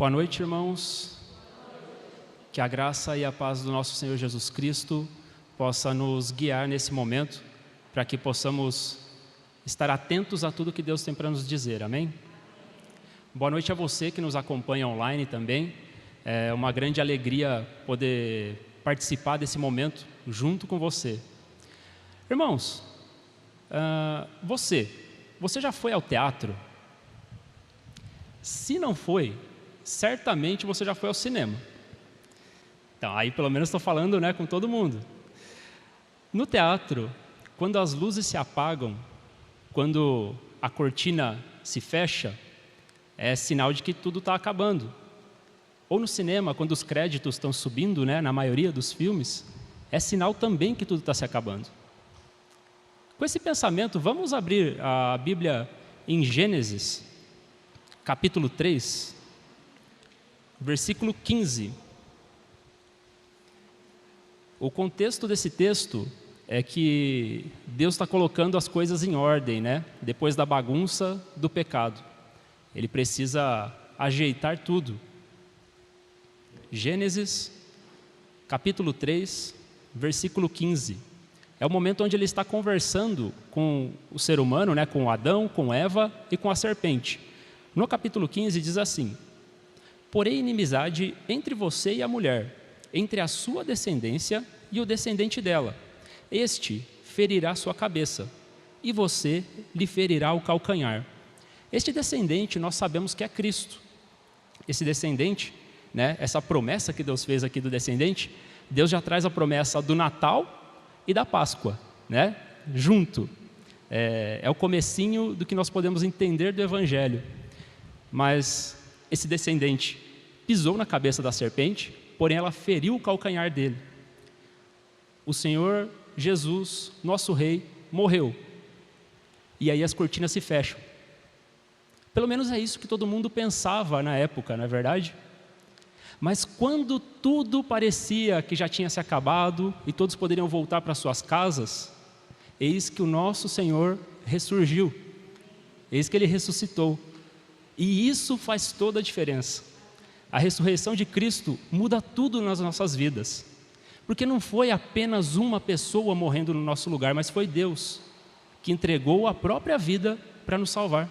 Boa noite, irmãos. Que a graça e a paz do nosso Senhor Jesus Cristo possa nos guiar nesse momento, para que possamos estar atentos a tudo que Deus tem para nos dizer, amém? Boa noite a você que nos acompanha online também. É uma grande alegria poder participar desse momento junto com você. Irmãos, você já foi ao teatro? Se não foi, certamente você já foi ao cinema. Então, aí pelo menos estou falando, né, com todo mundo. No teatro, quando as luzes se apagam, quando a cortina se fecha, é sinal de que tudo está acabando. Ou no cinema, quando os créditos estão subindo, né, na maioria dos filmes, é sinal também que tudo está se acabando. Com esse pensamento, vamos abrir a Bíblia em Gênesis, capítulo 3, versículo 15. O contexto desse texto é que Deus está colocando as coisas em ordem, né? Depois da bagunça do pecado. Ele precisa ajeitar tudo. Gênesis, capítulo 3, versículo 15. É o momento onde ele está conversando com o ser humano, né? Com Adão, com Eva e com a serpente. No capítulo 15 diz assim: porém inimizade entre você e a mulher, entre a sua descendência e o descendente dela. Este ferirá sua cabeça, e você lhe ferirá o calcanhar. Este descendente nós sabemos que é Cristo. Esse descendente, né, essa promessa que Deus fez aqui do descendente, Deus já traz a promessa do Natal e da Páscoa, né, junto. É o comecinho do que nós podemos entender do Evangelho. Mas esse descendente pisou na cabeça da serpente, porém ela feriu o calcanhar dele. O Senhor Jesus, nosso Rei, morreu. E aí as cortinas se fecham. Pelo menos é isso que todo mundo pensava na época, não é verdade? Mas quando tudo parecia que já tinha se acabado e todos poderiam voltar para suas casas, eis que o nosso Senhor ressurgiu. Eis que Ele ressuscitou. E isso faz toda a diferença. A ressurreição de Cristo muda tudo nas nossas vidas. Porque não foi apenas uma pessoa morrendo no nosso lugar, mas foi Deus que entregou a própria vida para nos salvar.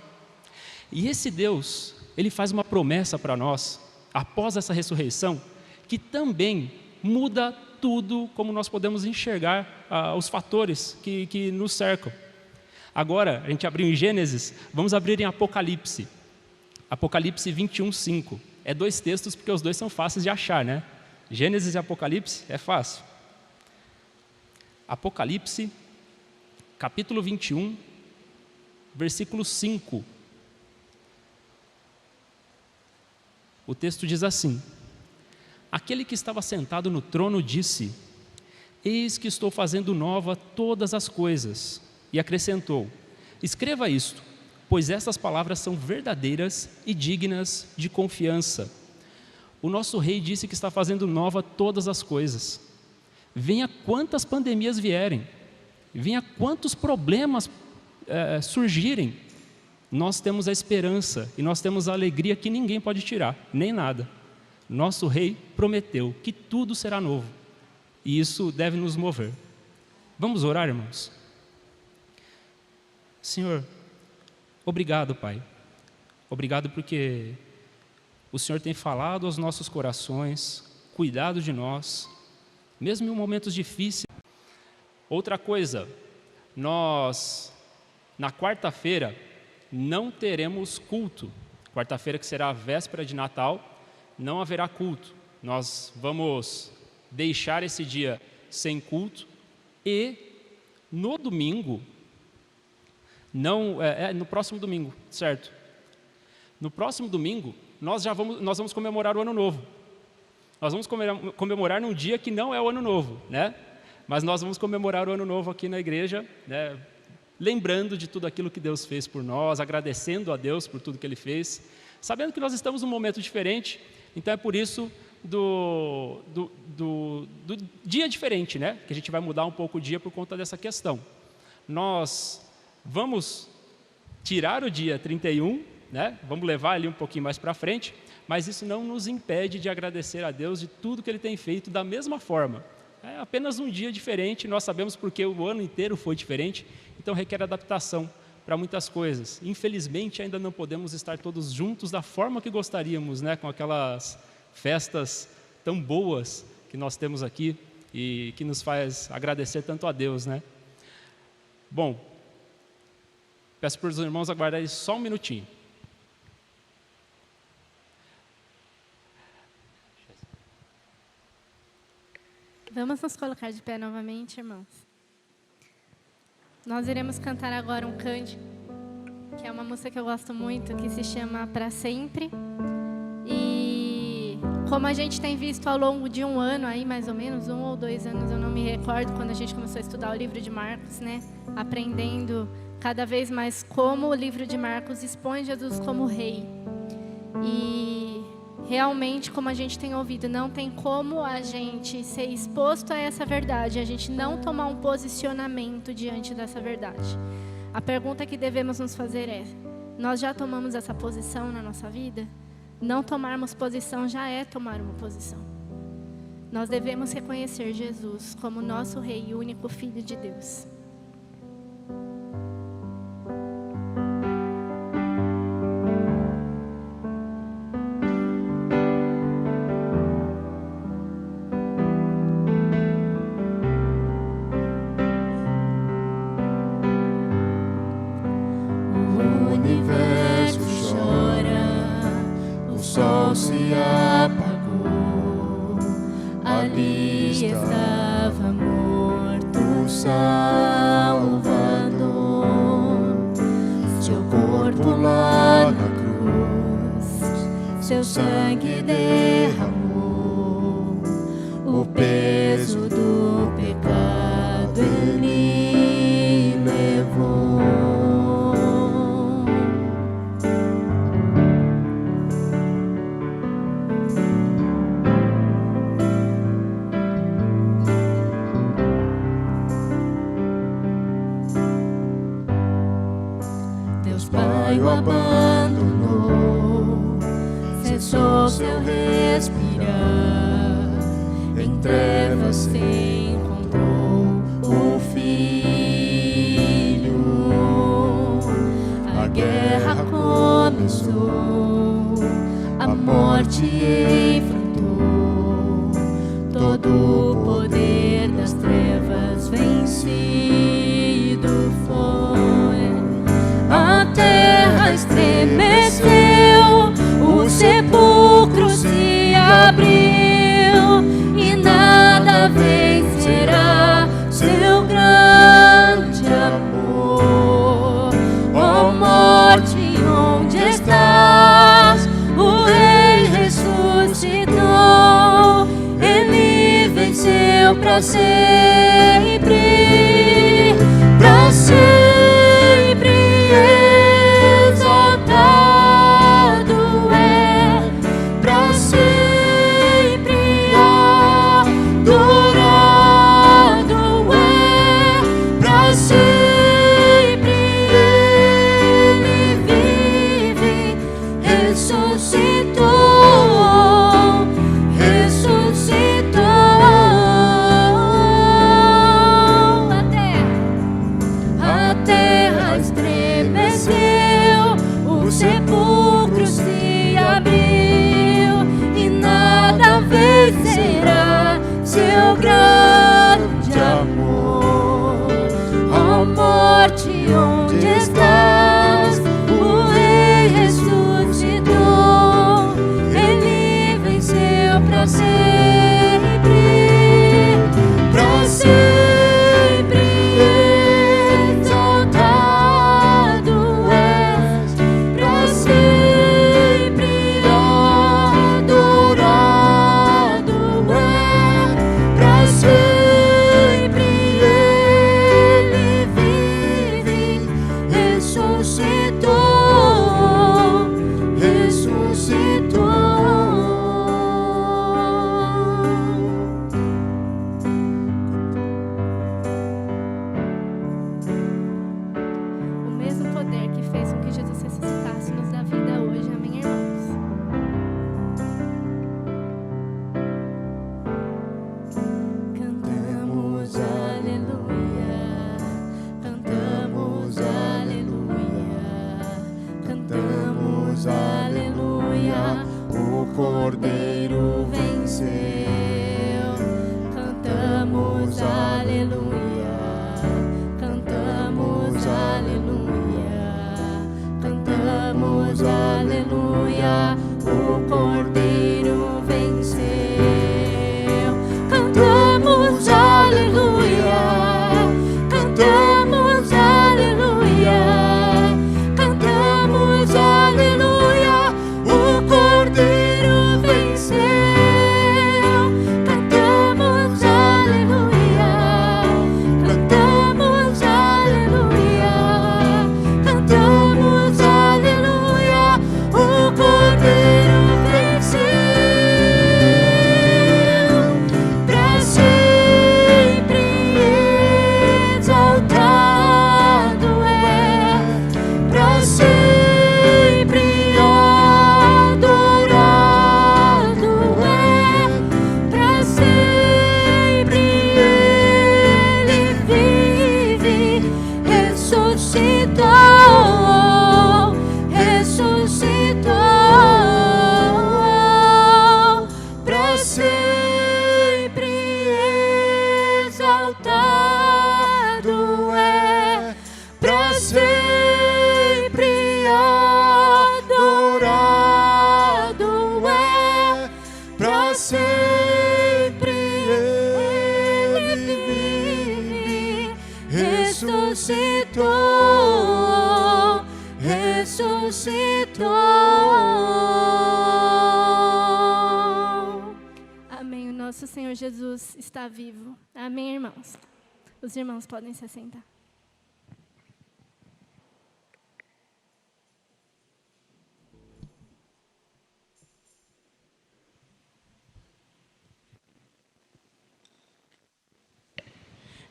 E esse Deus, Ele faz uma promessa para nós, após essa ressurreição, que também muda tudo como nós podemos enxergar os fatores que nos cercam. Agora, a gente abriu em Gênesis, vamos abrir em Apocalipse. Apocalipse 21, 5. É dois textos porque os dois são fáceis de achar, né? Gênesis e Apocalipse é fácil. Apocalipse, capítulo 21, versículo 5. O texto diz assim: aquele que estava sentado no trono disse: eis que estou fazendo nova todas as coisas. E acrescentou: escreva isto, pois estas palavras são verdadeiras e dignas de confiança. O nosso Rei disse que está fazendo nova todas as coisas. Venha quantas pandemias vierem, venha quantos problemas surgirem, nós temos a esperança e nós temos a alegria que ninguém pode tirar, nem nada. Nosso Rei prometeu que tudo será novo, e isso deve nos mover. Vamos orar, irmãos? Senhor, obrigado, Pai. Obrigado porque o Senhor tem falado aos nossos corações, cuidado de nós, mesmo em momentos difíceis. Outra coisa, nós, na quarta-feira, não teremos culto. Quarta-feira, que será a véspera de Natal, não haverá culto. Nós vamos deixar esse dia sem culto e no domingo, no próximo domingo, certo? No próximo domingo, nós vamos comemorar o Ano Novo. Nós vamos comemorar num dia que não é o Ano Novo, né? Mas nós vamos comemorar o Ano Novo aqui na igreja, né? Lembrando de tudo aquilo que Deus fez por nós, agradecendo a Deus por tudo que Ele fez, sabendo que nós estamos num momento diferente, então é por isso do dia diferente, né? Que a gente vai mudar um pouco o dia por conta dessa questão. Nós vamos tirar o dia 31, né? Vamos levar ali um pouquinho mais para frente, mas isso não nos impede de agradecer a Deus de tudo que Ele tem feito da mesma forma. É apenas um dia diferente, nós sabemos porque o ano inteiro foi diferente, então requer adaptação para muitas coisas. Infelizmente, ainda não podemos estar todos juntos da forma que gostaríamos, né? Com aquelas festas tão boas que nós temos aqui e que nos faz agradecer tanto a Deus, né? Bom, peço para os irmãos aguardarem só um minutinho. Vamos nos colocar de pé novamente, irmãos. Nós iremos cantar agora um cântico, que é uma música que eu gosto muito, que se chama Pra Sempre. E como a gente tem visto ao longo de um ano, aí mais ou menos, 1 ou 2 anos, eu não me recordo, quando a gente começou a estudar o livro de Marcos, né? Aprendendo cada vez mais como o livro de Marcos expõe Jesus como rei. E realmente, como a gente tem ouvido, não tem como a gente ser exposto a essa verdade, a gente não tomar um posicionamento diante dessa verdade. A pergunta que devemos nos fazer é: nós já tomamos essa posição na nossa vida? Não tomarmos posição já é tomar uma posição. Nós devemos reconhecer Jesus como nosso Rei e único Filho de Deus. sempre adorado é, para sempre Ele vive, ressuscitou, ressuscitou. Amém. O nosso Senhor Jesus está vivo. Amém, irmãos. Os irmãos podem se assentar.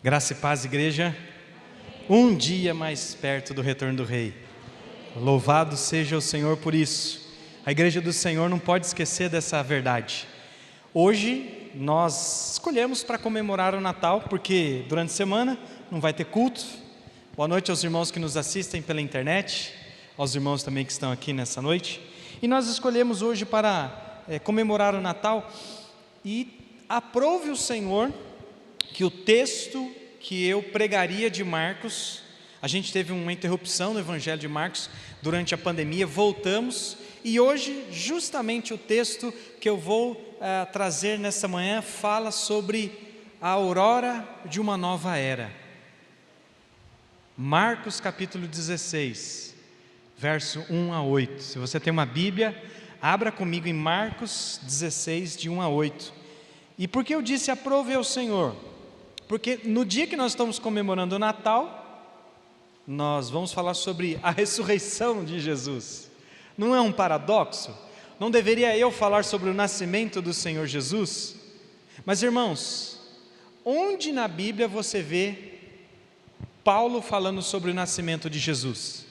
Graça e paz, igreja. Um dia mais perto do retorno do Rei. Louvado seja o Senhor por isso. A igreja do Senhor não pode esquecer dessa verdade. Hoje nós escolhemos para comemorar o Natal, porque durante a semana não vai ter culto. Boa noite aos irmãos que nos assistem pela internet, aos irmãos também que estão aqui nessa noite. E nós escolhemos hoje para comemorar o Natal. E aprove o Senhor que o texto que eu pregaria de Marcos, a gente teve uma interrupção no Evangelho de Marcos durante a pandemia, voltamos, e hoje justamente o texto que eu vou trazer nessa manhã fala sobre a aurora de uma nova era. Marcos capítulo 16, verso 1 a 8. Se você tem uma Bíblia, abra comigo em Marcos 16, de 1 a 8. E por que eu disse aprove ao Senhor? Porque no dia que nós estamos comemorando o Natal, nós vamos falar sobre a ressurreição de Jesus. Não é um paradoxo? Não deveria eu falar sobre o nascimento do Senhor Jesus? Mas irmãos, onde na Bíblia você vê Paulo falando sobre o nascimento de Jesus?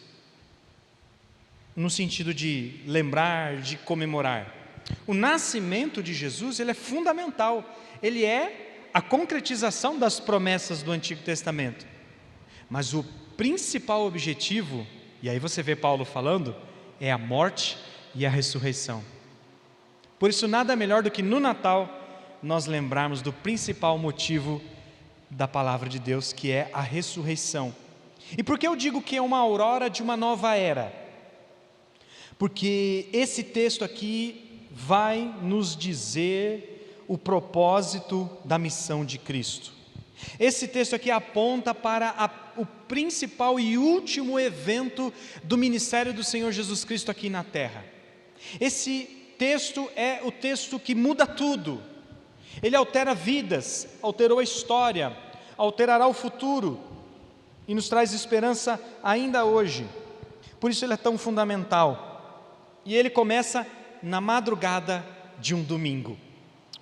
No sentido de lembrar, de comemorar. O nascimento de Jesus, ele é fundamental. Ele é a concretização das promessas do Antigo Testamento. Mas o principal objetivo, e aí você vê Paulo falando, é a morte e a ressurreição. Por isso nada melhor do que no Natal nós lembrarmos do principal motivo da palavra de Deus, que é a ressurreição. E por que eu digo que é uma aurora de uma nova era? Porque esse texto aqui vai nos dizer o propósito da missão de Cristo. Esse texto aqui aponta para o principal e último evento do ministério do Senhor Jesus Cristo aqui na terra. Esse texto é o texto que muda tudo. Ele altera vidas, alterou a história, alterará o futuro e nos traz esperança ainda hoje. Por isso ele é tão fundamental. E ele começa na madrugada de um domingo.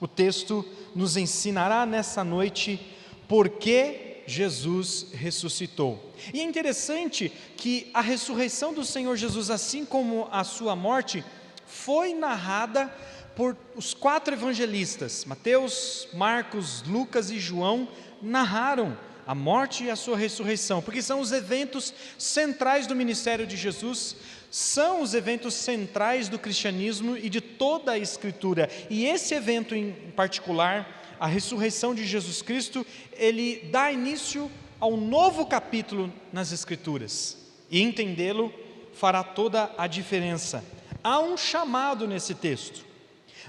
O texto nos ensinará nessa noite por que Jesus ressuscitou. E é interessante que a ressurreição do Senhor Jesus, assim como a sua morte, foi narrada por os 4 evangelistas. Mateus, Marcos, Lucas e João narraram a morte e a sua ressurreição, porque são os eventos centrais do ministério de Jesus, são os eventos centrais do cristianismo e de toda a Escritura. E esse evento em particular, a ressurreição de Jesus Cristo, ele dá início a um novo capítulo nas Escrituras, e entendê-lo fará toda a diferença. Há um chamado nesse texto,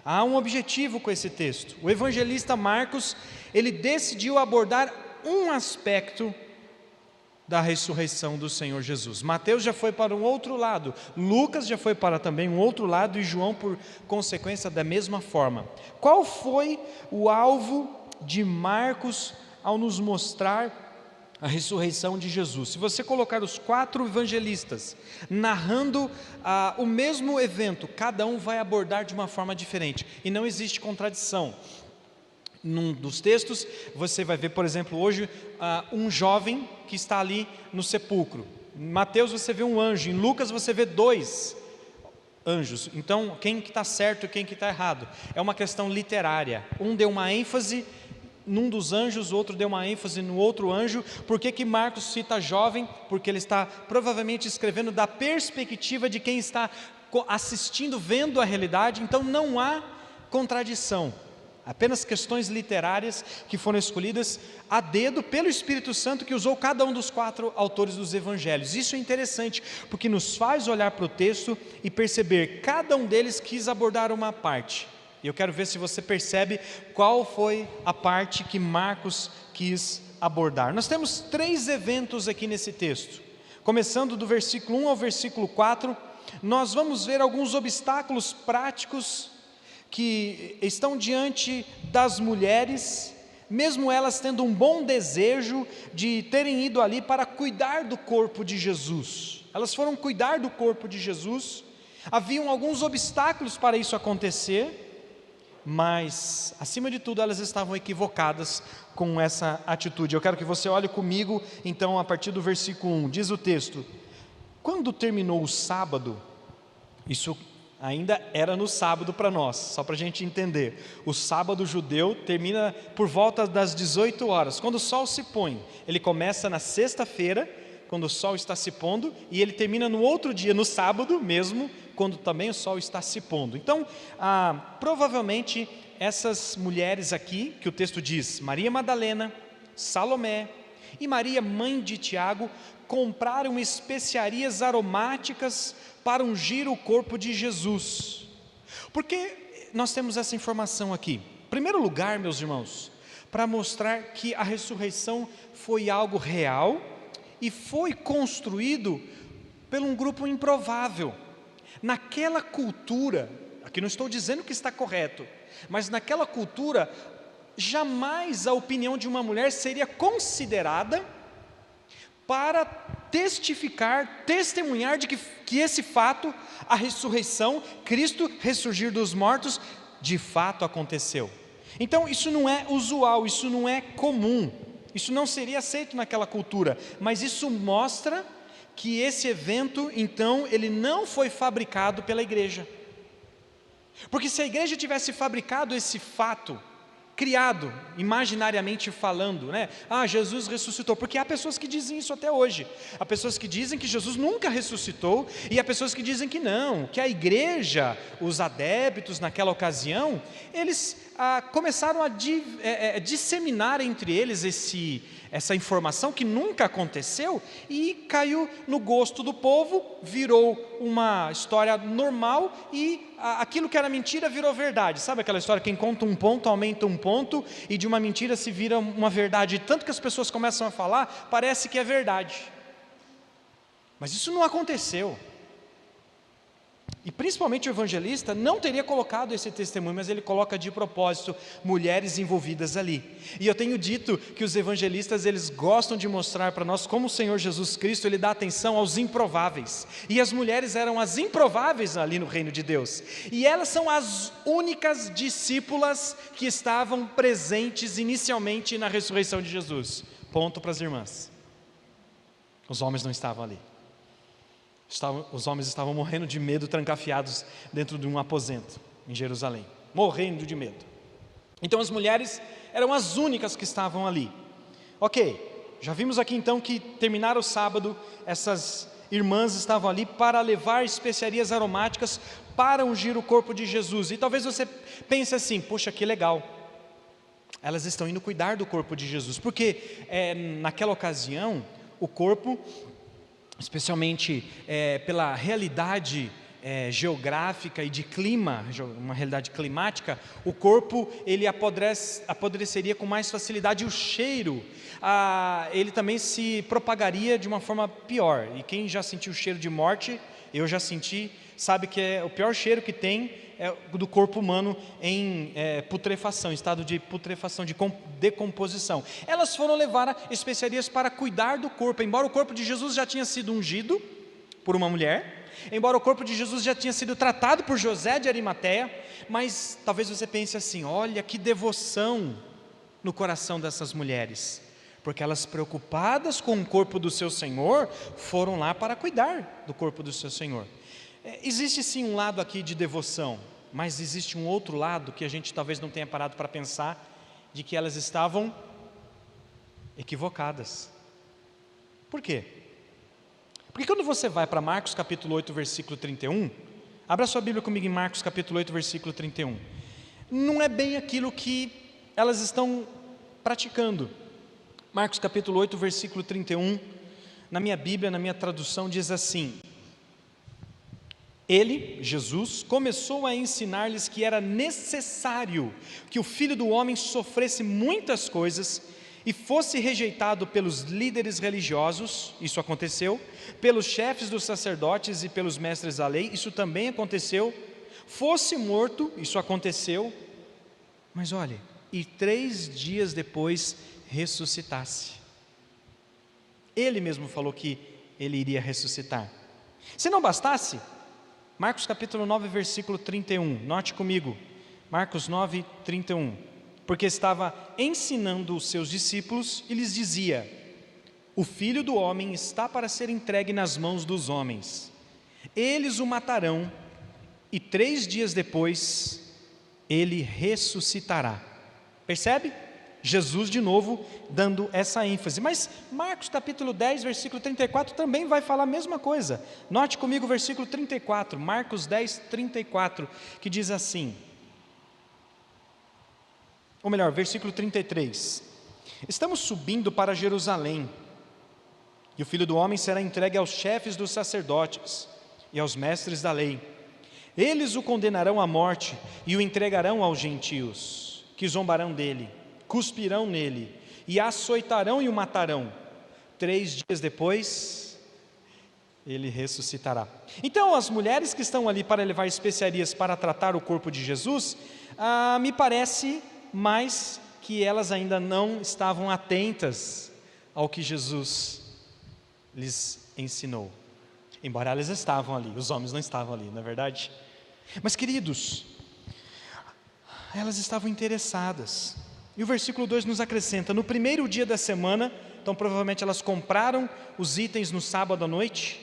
há um objetivo com esse texto. O evangelista Marcos, ele decidiu abordar um aspecto da ressurreição do Senhor Jesus. Mateus já foi para um outro lado, Lucas já foi para também um outro lado, e João, por consequência, da mesma forma. Qual foi o alvo de Marcos ao nos mostrar a ressurreição de Jesus? Se você colocar os 4 evangelistas narrando o mesmo evento, cada um vai abordar de uma forma diferente, e não existe contradição. Num dos textos, você vai ver, por exemplo, hoje, um jovem que está ali no sepulcro. Em Mateus você vê um anjo, em Lucas você vê 2 anjos. Então, quem que está certo e quem que está errado? É uma questão literária. Um deu uma ênfase num dos anjos, o outro deu uma ênfase no outro anjo. Por que que Marcos cita jovem? Porque ele está provavelmente escrevendo da perspectiva de quem está assistindo, vendo a realidade. Então não há contradição. Apenas questões literárias que foram escolhidas a dedo pelo Espírito Santo que usou cada um dos 4 autores dos evangelhos. Isso é interessante, porque nos faz olhar para o texto e perceber, cada um deles quis abordar uma parte. E eu quero ver se você percebe qual foi a parte que Marcos quis abordar. Nós temos 3 eventos aqui nesse texto. Começando do versículo 1 ao versículo 4, nós vamos ver alguns obstáculos práticos que estão diante das mulheres, mesmo elas tendo um bom desejo de terem ido ali para cuidar do corpo de Jesus. Elas foram cuidar do corpo de Jesus, haviam alguns obstáculos para isso acontecer, mas, acima de tudo, elas estavam equivocadas com essa atitude. Eu quero que você olhe comigo, então, a partir do versículo 1, diz o texto: quando terminou o sábado, isso ainda era no sábado para nós, só para a gente entender, o sábado judeu termina por volta das 18 horas, quando o sol se põe. Ele começa na sexta-feira, quando o sol está se pondo, e ele termina no outro dia, no sábado mesmo, quando também o sol está se pondo. Então, provavelmente essas mulheres aqui, que o texto diz, Maria Madalena, Salomé e Maria, mãe de Tiago, compraram especiarias aromáticas para ungir o corpo de Jesus. Por que nós temos essa informação aqui? Em primeiro lugar, meus irmãos, para mostrar que a ressurreição foi algo real e foi construído por um grupo improvável. Naquela cultura, aqui não estou dizendo que está correto, mas naquela cultura, jamais a opinião de uma mulher seria considerada para testificar, testemunhar de que esse fato, a ressurreição, Cristo ressurgir dos mortos, de fato aconteceu. Então isso não é usual, isso não é comum, isso não seria aceito naquela cultura, mas isso mostra que esse evento, então, ele não foi fabricado pela igreja. Porque se a igreja tivesse fabricado esse fato, criado, imaginariamente falando, né? Jesus ressuscitou, porque há pessoas que dizem isso até hoje, há pessoas que dizem que Jesus nunca ressuscitou, e há pessoas que dizem que não, que a igreja, os adébitos naquela ocasião, eles começaram a disseminar entre eles essa informação que nunca aconteceu, e caiu no gosto do povo, virou uma história normal, e aquilo que era mentira virou verdade. Sabe aquela história, quem conta um ponto aumenta um ponto, e de uma mentira se vira uma verdade, tanto que as pessoas começam a falar, parece que é verdade, mas isso não aconteceu. E principalmente o evangelista não teria colocado esse testemunho, mas ele coloca de propósito mulheres envolvidas ali. E eu tenho dito que os evangelistas, eles gostam de mostrar para nós como o Senhor Jesus Cristo, ele dá atenção aos improváveis. E as mulheres eram as improváveis ali no reino de Deus. E elas são as únicas discípulas que estavam presentes inicialmente na ressurreição de Jesus. Ponto para as irmãs. Os homens não estavam ali. Os homens estavam morrendo de medo, trancafiados dentro de um aposento em Jerusalém, morrendo de medo. Então as mulheres eram as únicas que estavam ali. Ok, já vimos aqui então que terminaram o sábado, essas irmãs estavam ali para levar especiarias aromáticas para ungir o corpo de Jesus. E talvez você pense assim, poxa, que legal, elas estão indo cuidar do corpo de Jesus, porque naquela ocasião o corpo, especialmente pela realidade geográfica e de clima, uma realidade climática, o corpo ele apodreceria com mais facilidade, e o cheiro ele também se propagaria de uma forma pior. E quem já sentiu o cheiro de morte, eu já senti, sabe que é o pior cheiro que tem do corpo humano em putrefação, estado de putrefação, de decomposição. Elas foram levar especiarias para cuidar do corpo, embora o corpo de Jesus já tinha sido ungido por uma mulher, embora o corpo de Jesus já tinha sido tratado por José de Arimateia, mas talvez você pense assim, olha que devoção no coração dessas mulheres, porque elas, preocupadas com o corpo do seu Senhor, foram lá para cuidar do corpo do seu Senhor. Existe sim um lado aqui de devoção, mas existe um outro lado que a gente talvez não tenha parado para pensar, de que elas estavam equivocadas. Por quê? Porque quando você vai para Marcos capítulo 8, versículo 31, abra sua Bíblia comigo em Marcos capítulo 8, versículo 31, não é bem aquilo que elas estão praticando. Marcos capítulo 8, versículo 31, na minha Bíblia, na minha tradução, diz assim: Ele, Jesus, começou a ensinar-lhes que era necessário que o Filho do Homem sofresse muitas coisas e fosse rejeitado pelos líderes religiosos, isso aconteceu, pelos chefes dos sacerdotes e pelos mestres da lei, isso também aconteceu, fosse morto, isso aconteceu, mas olhe, e 3 dias depois ressuscitasse. Ele mesmo falou que ele iria ressuscitar. Se não bastasse, Marcos capítulo 9, versículo 31, note comigo, Marcos 9, 31, porque estava ensinando os seus discípulos e lhes dizia: o Filho do Homem está para ser entregue nas mãos dos homens, eles o matarão e 3 dias depois ele ressuscitará. Percebe? Jesus de novo dando essa ênfase, mas Marcos capítulo 10, versículo 34 também vai falar a mesma coisa. Note comigo o versículo 34, Marcos 10, 34, que diz assim, ou melhor, versículo 33, estamos subindo para Jerusalém, e o Filho do Homem será entregue aos chefes dos sacerdotes e aos mestres da lei, eles o condenarão à morte e o entregarão aos gentios, que zombarão dele, cuspirão nele, e açoitarão e o matarão. 3 dias depois, ele ressuscitará. Então, as mulheres que estão ali para levar especiarias para tratar o corpo de Jesus, me parece mais que elas ainda não estavam atentas ao que Jesus lhes ensinou. Embora elas estavam ali, os homens não estavam ali, não é verdade? Mas, queridos, elas estavam interessadas. E o versículo 2 nos acrescenta, no primeiro dia da semana, então provavelmente elas compraram os itens no sábado à noite,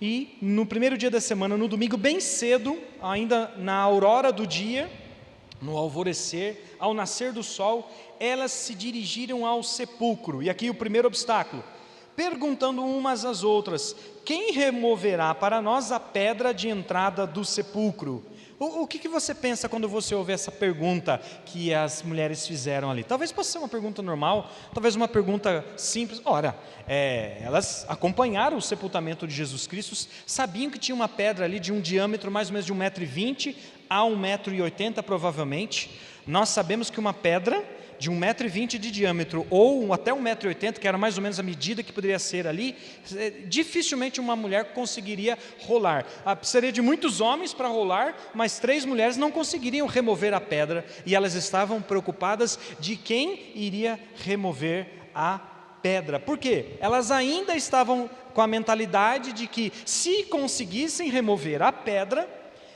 e no primeiro dia da semana, no domingo bem cedo, ainda na aurora do dia, no alvorecer, ao nascer do sol, elas se dirigiram ao sepulcro, e aqui o primeiro obstáculo, perguntando umas às outras, quem removerá para nós a pedra de entrada do sepulcro? O que você pensa quando você ouve essa pergunta que as mulheres fizeram ali? Talvez possa ser uma pergunta normal, talvez uma pergunta simples. Ora, elas acompanharam o sepultamento de Jesus Cristo, sabiam que tinha uma pedra ali de um diâmetro mais ou menos de 1,20 m a 1,80 m provavelmente. Nós sabemos que uma pedra de 1,20 m de diâmetro ou até 1,80 m, que era mais ou menos a medida que poderia ser ali, dificilmente uma mulher conseguiria rolar. Precisaria de muitos homens para rolar, mas 3 mulheres não conseguiriam remover a pedra, e elas estavam preocupadas de quem iria remover a pedra. Por quê? Elas ainda estavam com a mentalidade de que, se conseguissem remover a pedra,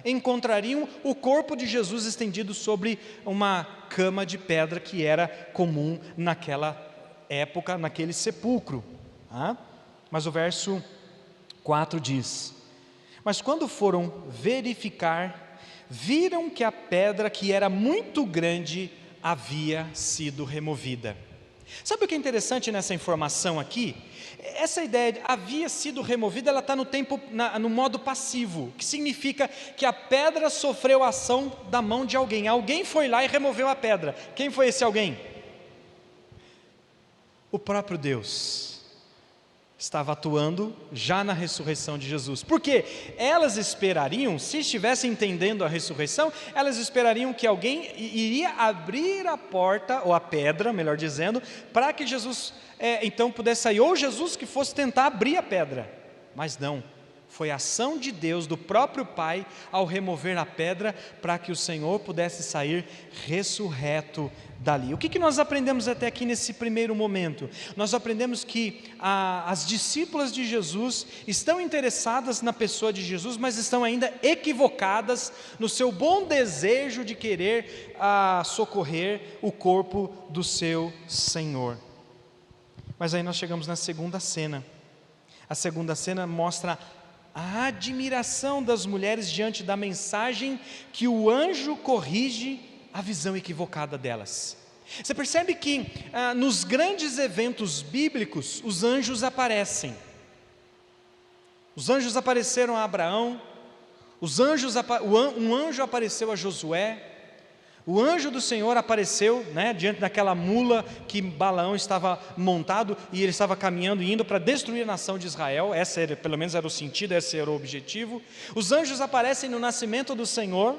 encontrariam o corpo de Jesus estendido sobre uma cama de pedra que era comum naquela época, naquele sepulcro. Mas o verso 4 diz: mas quando foram verificar, viram que a pedra, que era muito grande, havia sido removida. Sabe o que é interessante nessa informação aqui? Essa ideia de havia sido removida, ela está no modo passivo, que significa que a pedra sofreu a ação da mão de alguém. Alguém foi lá e removeu a pedra. Quem foi esse alguém? O próprio Deus estava atuando já na ressurreição de Jesus. Porque elas esperariam, se estivessem entendendo a ressurreição, elas esperariam que alguém iria abrir a porta, ou a pedra, melhor dizendo, para que Jesus então pudesse sair, ou Jesus que fosse tentar abrir a pedra. Mas não, foi a ação de Deus, do próprio Pai, ao remover a pedra, para que o Senhor pudesse sair ressurreto dali. O que nós aprendemos até aqui nesse primeiro momento? Nós aprendemos que as discípulas de Jesus estão interessadas na pessoa de Jesus, mas estão ainda equivocadas no seu bom desejo de querer socorrer o corpo do seu Senhor. Mas aí nós chegamos na segunda cena. A segunda cena mostra a admiração das mulheres diante da mensagem que o anjo corrige a visão equivocada delas. Você percebe que nos grandes eventos bíblicos os anjos aparecem. Os anjos apareceram a Abraão, um anjo apareceu a Josué, O anjo do Senhor apareceu, né, diante daquela mula que Balaão estava montado e ele estava caminhando e indo para destruir a nação de Israel. Pelo menos era o sentido, esse era o objetivo. Os anjos aparecem no nascimento do Senhor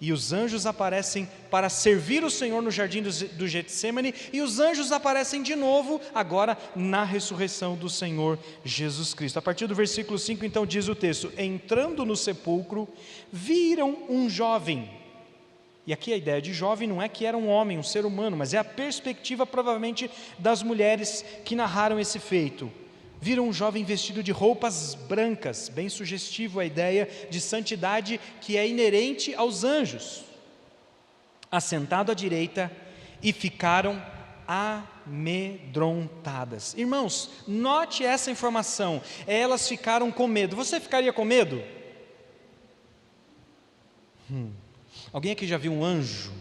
e os anjos aparecem para servir o Senhor no jardim do Getsêmani e os anjos aparecem de novo agora na ressurreição do Senhor Jesus Cristo. A partir do versículo 5 então diz o texto: entrando no sepulcro, viram um jovem. E aqui a ideia de jovem não é que era um homem, um ser humano, mas é a perspectiva provavelmente das mulheres que narraram esse feito. Viram um jovem vestido de roupas brancas, bem sugestivo a ideia de santidade que é inerente aos anjos, assentado à direita, e ficaram amedrontadas. Irmãos, note essa informação, elas ficaram com medo. Você ficaria com medo? Alguém aqui já viu um anjo?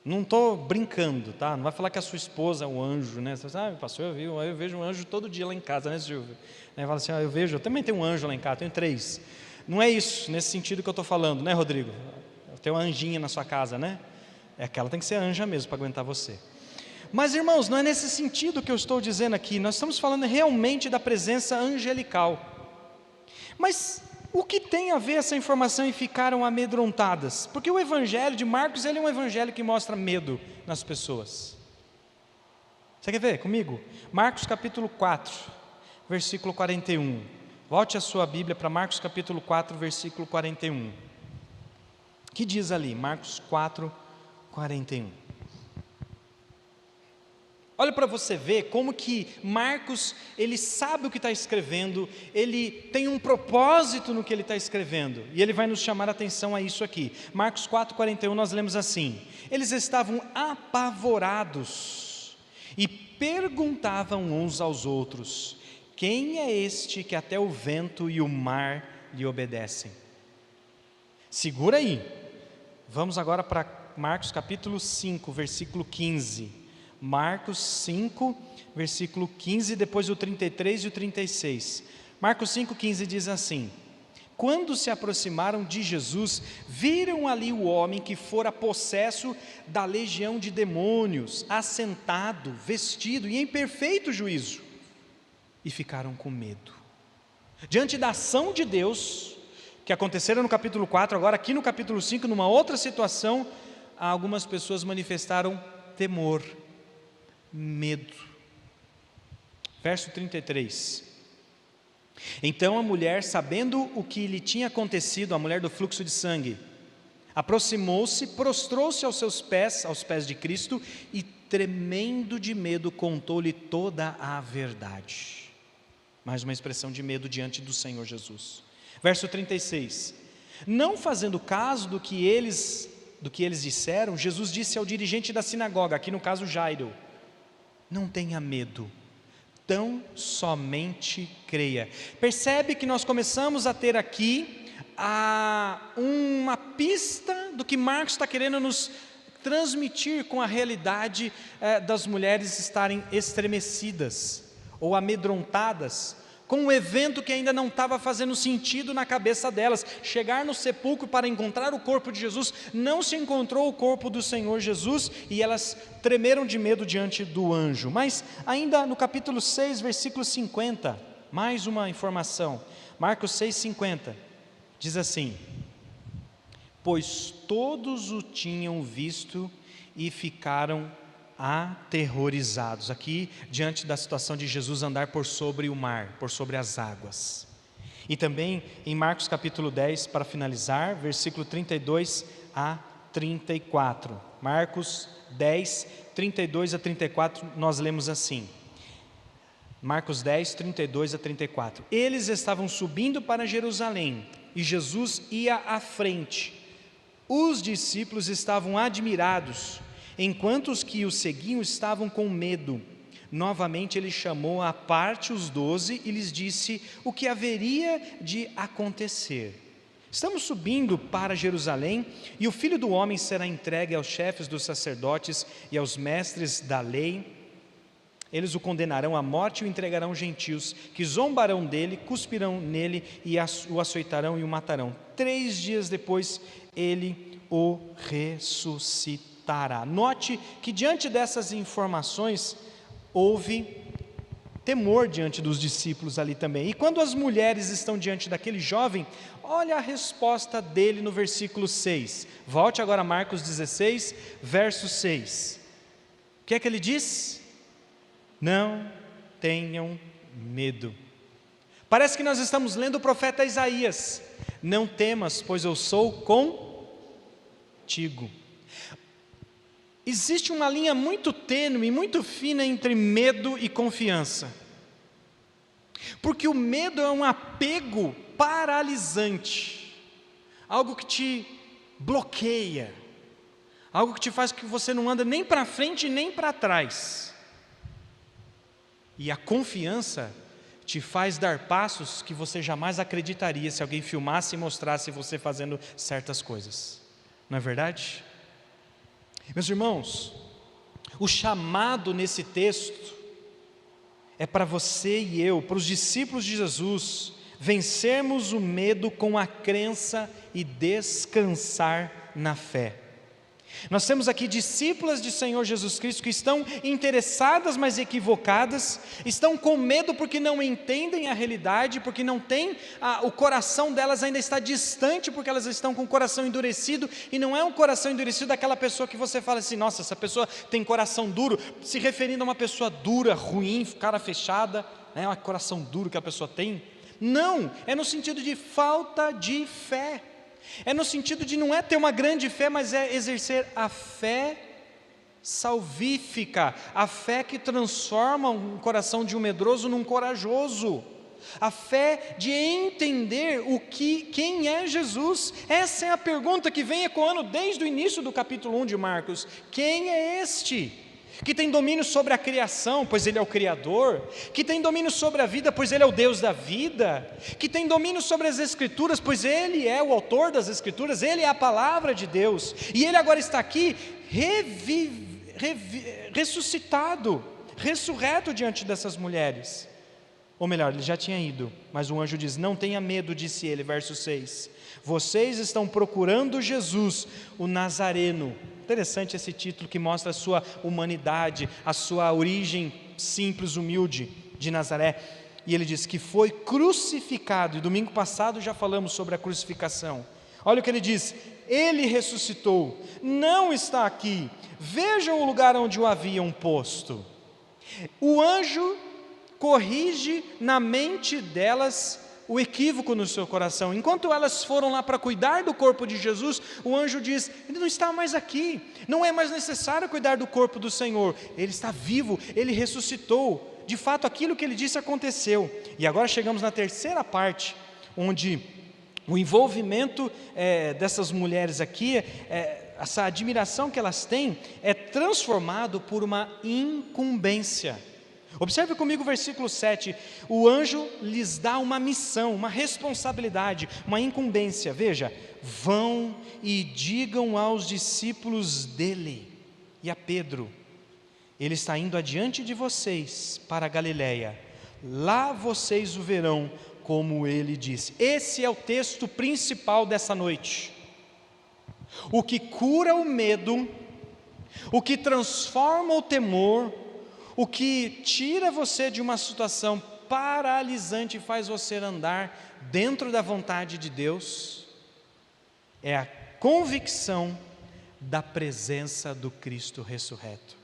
Não estou brincando, tá? Não vai falar que a sua esposa é um anjo, né? Você fala, pastor, eu vejo um anjo todo dia lá em casa, né, Silvio? Aí fala assim, eu também tenho um anjo lá em casa, tenho 3. Não é isso, nesse sentido que eu estou falando, né, Rodrigo? Tem uma anjinha na sua casa, né? Aquela tem que ser anja mesmo para aguentar você. Mas, irmãos, não é nesse sentido que eu estou dizendo aqui. Nós estamos falando realmente da presença angelical. Mas o que tem a ver essa informação e ficaram amedrontadas? Porque o evangelho de Marcos, ele é um evangelho que mostra medo nas pessoas. Você quer ver comigo? Marcos capítulo 4, versículo 41. Volte a sua Bíblia para Marcos capítulo 4, versículo 41. Que diz ali? Marcos 4, 41. Olha para você ver como que Marcos, ele sabe o que está escrevendo, ele tem um propósito no que ele está escrevendo, e ele vai nos chamar a atenção a isso aqui. Marcos 4,41 nós lemos assim: eles estavam apavorados e perguntavam uns aos outros: quem é este que até o vento e o mar lhe obedecem? Segura aí, vamos agora para Marcos capítulo 5, versículo 15. Marcos 5, versículo 15, depois o 33 e o 36. Marcos 5, 15 diz assim: quando se aproximaram de Jesus, viram ali o homem que fora possesso da legião de demônios, assentado, vestido e em perfeito juízo, e ficaram com medo. Diante da ação de Deus, que aconteceram no capítulo 4, agora aqui no capítulo 5, numa outra situação, algumas pessoas manifestaram temor, medo. Verso 33. Então a mulher, sabendo o que lhe tinha acontecido, a mulher do fluxo de sangue, aproximou-se, prostrou-se aos pés de Cristo e, tremendo de medo, contou-lhe toda a verdade. Mais uma expressão de medo diante do Senhor Jesus. Verso 36. Não fazendo caso do que eles disseram, Jesus disse ao dirigente da sinagoga, aqui no caso Jairo: não tenha medo, tão somente creia. Percebe que nós começamos a ter aqui uma pista do que Marcos está querendo nos transmitir com a realidade das mulheres estarem estremecidas ou amedrontadas com um evento que ainda não estava fazendo sentido na cabeça delas. Chegar no sepulcro para encontrar o corpo de Jesus, não se encontrou o corpo do Senhor Jesus, e elas tremeram de medo diante do anjo. Mas ainda no capítulo 6, versículo 50, mais uma informação. Marcos 6, 50, diz assim: pois todos o tinham visto e ficaram aterrorizados, aqui diante da situação de Jesus andar por sobre o mar, por sobre as águas. E também em Marcos capítulo 10, para finalizar, versículo 32 a 34. Marcos 10, 32 a 34, nós lemos assim. Marcos 10, 32 a 34. Eles estavam subindo para Jerusalém e Jesus ia à frente. Os discípulos estavam admirados, enquanto os que o seguiam estavam com medo. Novamente ele chamou à parte os 12 e lhes disse o que haveria de acontecer. Estamos subindo para Jerusalém e o Filho do Homem será entregue aos chefes dos sacerdotes e aos mestres da lei. Eles o condenarão à morte e o entregarão aos gentios, que zombarão dele, cuspirão nele e o açoitarão e o matarão. 3 dias depois ele o ressuscitará. Note que diante dessas informações, houve temor diante dos discípulos ali também. E quando as mulheres estão diante daquele jovem, olha a resposta dele no versículo 6. Volte agora a Marcos 16, verso 6. O que é que ele diz? Não tenham medo. Parece que nós estamos lendo o profeta Isaías. Não temas, pois eu sou contigo. Existe uma linha muito tênue, muito fina entre medo e confiança. Porque o medo é um apego paralisante, algo que te bloqueia, algo que te faz que você não anda nem para frente nem para trás. E a confiança te faz dar passos que você jamais acreditaria se alguém filmasse e mostrasse você fazendo certas coisas. Não é verdade? Meus irmãos, o chamado nesse texto é para você e eu, para os discípulos de Jesus, vencermos o medo com a crença e descansar na fé. Nós temos aqui discípulas de Senhor Jesus Cristo que estão interessadas, mas equivocadas, estão com medo porque não entendem a realidade, porque não tem, o coração delas ainda está distante, porque elas estão com o coração endurecido, e não é um coração endurecido daquela pessoa que você fala assim, nossa, essa pessoa tem coração duro, se referindo a uma pessoa dura, ruim, cara fechada, né, um coração duro que a pessoa tem. Não, é no sentido de falta de fé. É no sentido de não é ter uma grande fé, mas é exercer a fé salvífica, a fé que transforma o coração de um medroso num corajoso, a fé de entender quem é Jesus. Essa é a pergunta que vem ecoando desde o início do capítulo 1 de Marcos. Quem é este? Que tem domínio sobre a criação, pois Ele é o Criador, que tem domínio sobre a vida, pois Ele é o Deus da vida, que tem domínio sobre as Escrituras, pois Ele é o autor das Escrituras, Ele é a palavra de Deus, e Ele agora está aqui ressuscitado, ressurreto diante dessas mulheres. Ou melhor, Ele já tinha ido, mas o anjo diz, não tenha medo, disse Ele, verso 6, vocês estão procurando Jesus, o Nazareno. Interessante esse título que mostra a sua humanidade, a sua origem simples, humilde de Nazaré. E ele diz que foi crucificado, e domingo passado já falamos sobre a crucificação. Olha o que ele diz, Ele ressuscitou, não está aqui, vejam o lugar onde o haviam posto. O anjo corrige na mente delas o equívoco no seu coração. Enquanto elas foram lá para cuidar do corpo de Jesus, o anjo diz, Ele não está mais aqui, não é mais necessário cuidar do corpo do Senhor, Ele está vivo, Ele ressuscitou. De fato, aquilo que Ele disse aconteceu. E agora chegamos na terceira parte, onde o envolvimento dessas mulheres aqui, essa admiração que elas têm, é transformado por uma incumbência. Observe comigo o versículo 7, o anjo lhes dá uma missão, uma responsabilidade, uma incumbência. Veja, vão e digam aos discípulos dele e a Pedro, ele está indo adiante de vocês para a Galileia, lá vocês o verão como ele disse. Esse é o texto principal dessa noite. O que cura o medo, o que transforma o temor, o que tira você de uma situação paralisante e faz você andar dentro da vontade de Deus, é a convicção da presença do Cristo ressurreto.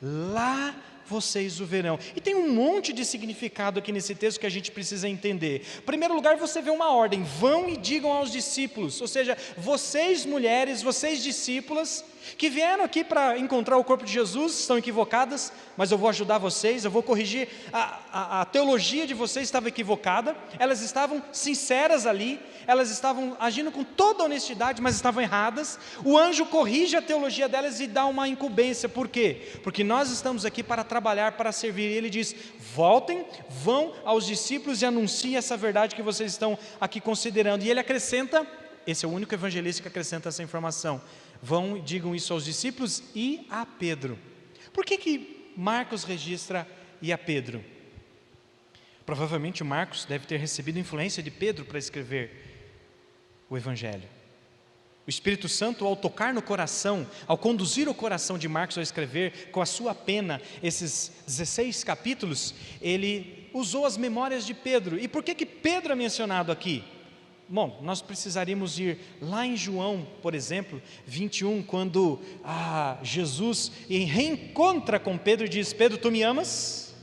Lá vocês o verão. E tem um monte de significado aqui nesse texto que a gente precisa entender. Em primeiro lugar, você vê uma ordem, vão e digam aos discípulos, ou seja, vocês mulheres, vocês discípulas, que vieram aqui para encontrar o corpo de Jesus, estão equivocadas, mas eu vou ajudar vocês, eu vou corrigir, a teologia de vocês estava equivocada, elas estavam sinceras ali, elas estavam agindo com toda honestidade, mas estavam erradas. O anjo corrige a teologia delas e dá uma incumbência. Por quê? Porque nós estamos aqui para trabalhar, para servir. E ele diz, voltem, vão aos discípulos e anunciem essa verdade que vocês estão aqui considerando. E ele acrescenta, esse é o único evangelista que acrescenta essa informação, vão e digam isso aos discípulos e a Pedro. Por que Marcos registra e a Pedro? Provavelmente Marcos deve ter recebido influência de Pedro para escrever o Evangelho. O Espírito Santo, ao tocar no coração, ao conduzir o coração de Marcos a escrever com a sua pena esses 16 capítulos, ele usou as memórias de Pedro. E por que Pedro é mencionado aqui? Bom, nós precisaríamos ir lá em João, por exemplo, 21, quando Jesus reencontra com Pedro e diz: Pedro, tu me amas?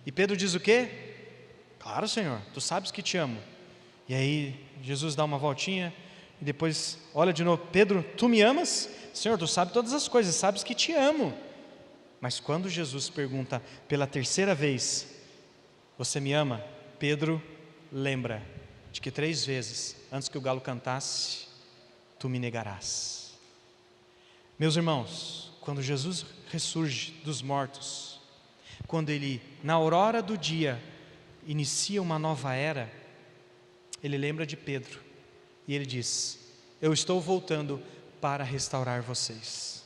E Pedro diz o quê? Claro, Senhor, tu sabes que te amo. E aí Jesus dá uma voltinha e depois olha de novo: Pedro, tu me amas? Senhor, tu sabes todas as coisas, sabes que te amo. Mas quando Jesus pergunta pela terceira vez: você me ama? Pedro lembra de que 3 vezes, antes que o galo cantasse, tu me negarás. Meus irmãos, quando Jesus ressurge dos mortos, quando ele, na aurora do dia, inicia uma nova era, ele lembra de Pedro, e ele diz: eu estou voltando para restaurar vocês.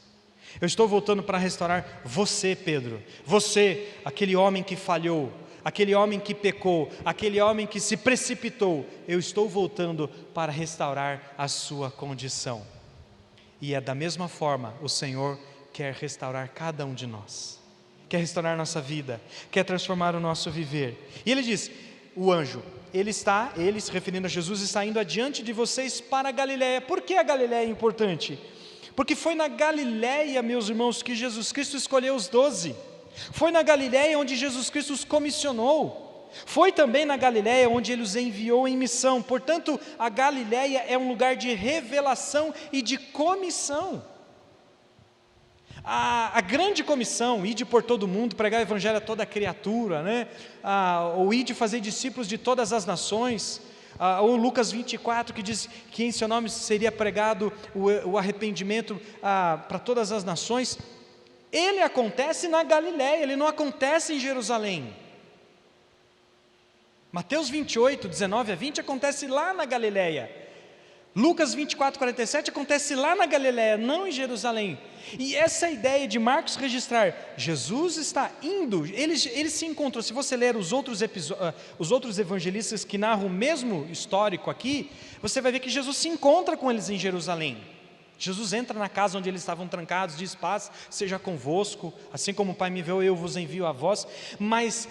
Eu estou voltando para restaurar você, Pedro. Você, aquele homem que falhou, aquele homem que pecou, aquele homem que se precipitou. Eu estou voltando para restaurar a sua condição. E é da mesma forma o Senhor quer restaurar cada um de nós. Quer restaurar nossa vida, quer transformar o nosso viver. E ele diz, o anjo, ele se referindo a Jesus, está indo adiante de vocês para a Galileia. Por que a Galileia é importante? Porque foi na Galileia, meus irmãos, que Jesus Cristo escolheu os 12. Foi na Galileia onde Jesus Cristo os comissionou. Foi também na Galileia onde Ele os enviou em missão. Portanto, a Galileia é um lugar de revelação e de comissão. A grande comissão, ide por todo mundo, pregar o evangelho a toda criatura, né? Ou ide fazer discípulos de todas as nações, ou Lucas 24 que diz que em seu nome seria pregado o arrependimento para todas as nações. Ele acontece na Galileia, ele não acontece em Jerusalém. Mateus 28, 19 a 20 acontece lá na Galileia. Lucas 24, 47 acontece lá na Galileia, não em Jerusalém. E essa ideia de Marcos registrar, Jesus está indo, ele se encontrou. Se você ler os outros evangelistas que narram o mesmo histórico aqui, você vai ver que Jesus se encontra com eles em Jerusalém. Jesus entra na casa onde eles estavam trancados, diz: paz seja convosco, assim como o Pai me enviou, eu vos envio a vós. Mas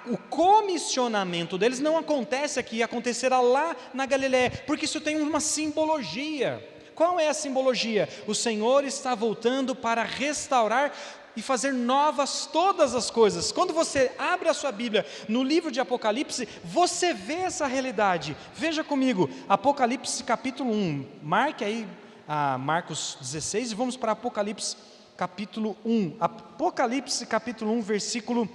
o comissionamento deles não acontece aqui, acontecerá lá na Galileia, porque isso tem uma simbologia. Qual é a simbologia? O Senhor está voltando para restaurar e fazer novas todas as coisas. Quando você abre a sua Bíblia no livro de Apocalipse, você vê essa realidade. Veja comigo, Apocalipse capítulo 1, marque aí Marcos 16 e vamos para Apocalipse capítulo 1. Apocalipse capítulo 1, versículo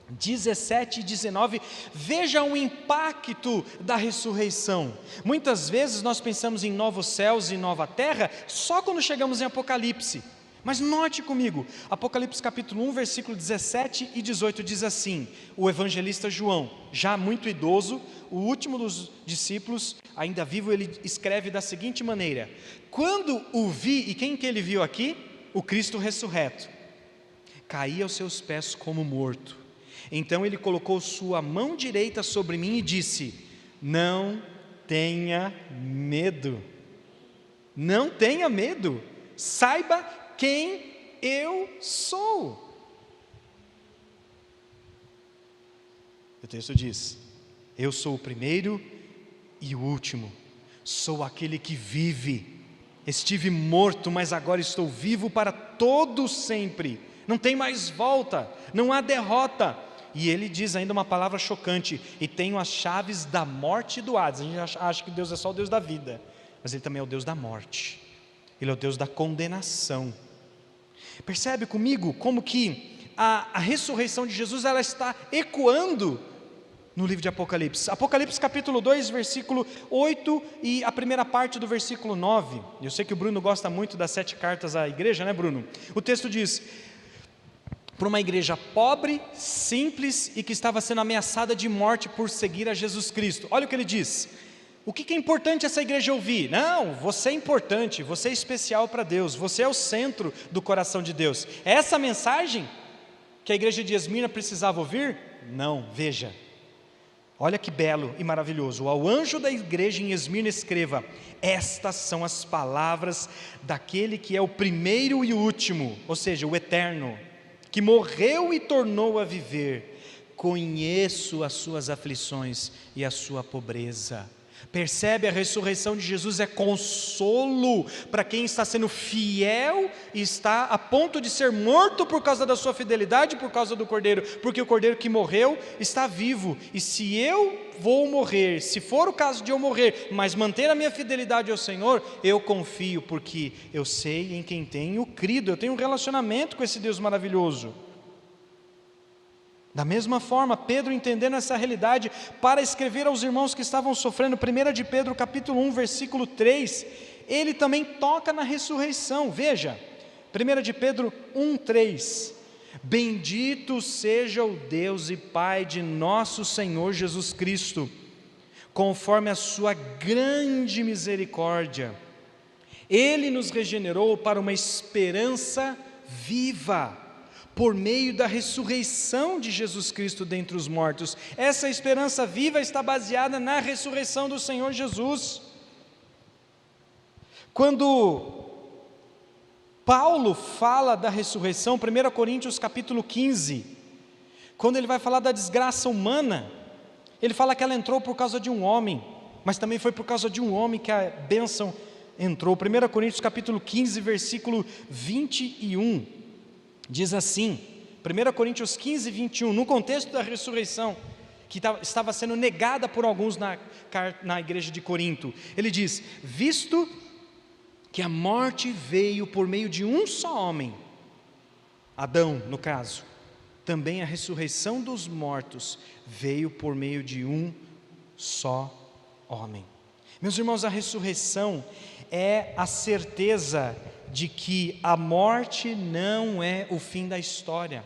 17 e 19, veja o impacto da ressurreição. Muitas vezes nós pensamos em novos céus e nova terra só quando chegamos em Apocalipse. Mas note comigo, Apocalipse capítulo 1, versículo 17 e 18 diz assim: o evangelista João, já muito idoso, o último dos discípulos, ainda vivo, ele escreve da seguinte maneira: quando o vi, e quem que ele viu aqui? O Cristo ressurreto, caí aos seus pés como morto. Então ele colocou sua mão direita sobre mim e disse: não tenha medo, não tenha medo, saiba quem eu sou. O texto diz: eu sou o primeiro e o último, sou aquele que vive, estive morto, mas agora estou vivo para todo sempre, não tem mais volta, não há derrota. E ele diz ainda uma palavra chocante: e tenho as chaves da morte e do Hades. A gente acha que Deus é só o Deus da vida, mas Ele também é o Deus da morte, Ele é o Deus da condenação. Percebe comigo como que a ressurreição de Jesus, ela está ecoando no livro de Apocalipse. Apocalipse capítulo 2, versículo 8 e a primeira parte do versículo 9. Eu sei que o Bruno gosta muito das 7 cartas à igreja, né, Bruno? O texto diz: para uma igreja pobre, simples e que estava sendo ameaçada de morte por seguir a Jesus Cristo. Olha o que ele diz: o que é importante essa igreja ouvir? Não, você é importante, você é especial para Deus, você é o centro do coração de Deus. É essa mensagem que a igreja de Esmirna precisava ouvir? Não, veja, Olha que belo e maravilhoso. Ao anjo da igreja em Esmirna escreva: estas são as palavras daquele que é o primeiro e o último, ou seja, o eterno, que morreu e tornou a viver. Conheço as suas aflições e a sua pobreza. Percebe, a ressurreição de Jesus é consolo para quem está sendo fiel e está a ponto de ser morto por causa da sua fidelidade, por causa do Cordeiro, porque o Cordeiro que morreu está vivo, e se eu vou morrer, se for o caso de eu morrer, mas manter a minha fidelidade ao Senhor, eu confio, porque eu sei em quem tenho crido, eu tenho um relacionamento com esse Deus maravilhoso. Da mesma forma, Pedro, entendendo essa realidade, para escrever aos irmãos que estavam sofrendo, 1 de Pedro capítulo 1, versículo 3, ele também toca na ressurreição. Veja, 1 de Pedro 1, 3, bendito seja o Deus e Pai de nosso Senhor Jesus Cristo, conforme a sua grande misericórdia, Ele nos regenerou para uma esperança viva, por meio da ressurreição de Jesus Cristo dentre os mortos. Essa esperança viva está baseada na ressurreição do Senhor Jesus. Quando Paulo fala da ressurreição, 1 Coríntios capítulo 15, quando ele vai falar da desgraça humana, ele fala que ela entrou por causa de um homem, mas também foi por causa de um homem que a bênção entrou. 1 Coríntios capítulo 15, versículo 21, diz assim, 1 Coríntios 15, 21, no contexto da ressurreição, que estava sendo negada por alguns na igreja de Corinto, ele diz: visto que a morte veio por meio de um só homem, Adão no caso, também a ressurreição dos mortos veio por meio de um só homem. Meus irmãos, a ressurreição é a certeza de que a morte não é o fim da história.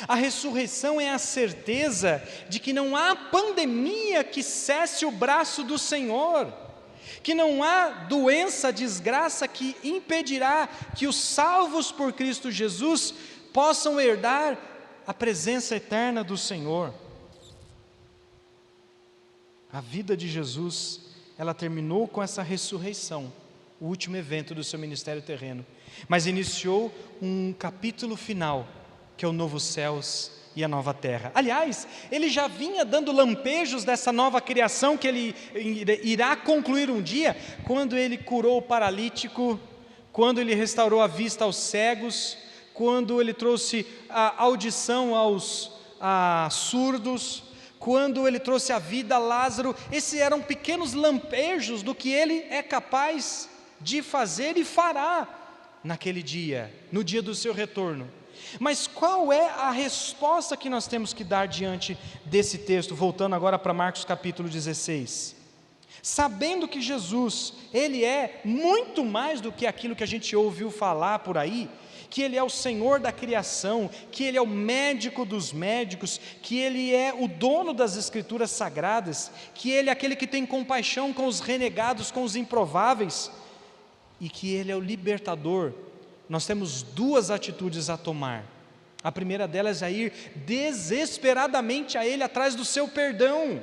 A ressurreição é a certeza de que não há pandemia que cesse o braço do Senhor, que não há doença, desgraça que impedirá que os salvos por Cristo Jesus possam herdar a presença eterna do Senhor. A vida de Jesus, ela terminou com essa ressurreição, o último evento do seu ministério terreno, mas iniciou um capítulo final, que é o novo céus e a nova terra. Aliás, ele já vinha dando lampejos dessa nova criação que ele irá concluir um dia, quando ele curou o paralítico, quando ele restaurou a vista aos cegos, quando ele trouxe a audição aos surdos, quando ele trouxe a vida a Lázaro. Esses eram pequenos lampejos do que ele é capaz de fazer e fará naquele dia, no dia do seu retorno. Mas qual é a resposta que nós temos que dar diante desse texto? Voltando agora para Marcos capítulo 16. Sabendo que Jesus, Ele é muito mais do que aquilo que a gente ouviu falar por aí, que Ele é o Senhor da criação, que Ele é o médico dos médicos, que Ele é o dono das Escrituras Sagradas, que Ele é aquele que tem compaixão com os renegados, com os improváveis, e que Ele é o libertador. Nós temos duas atitudes a tomar. A primeira delas é ir desesperadamente a Ele atrás do seu perdão.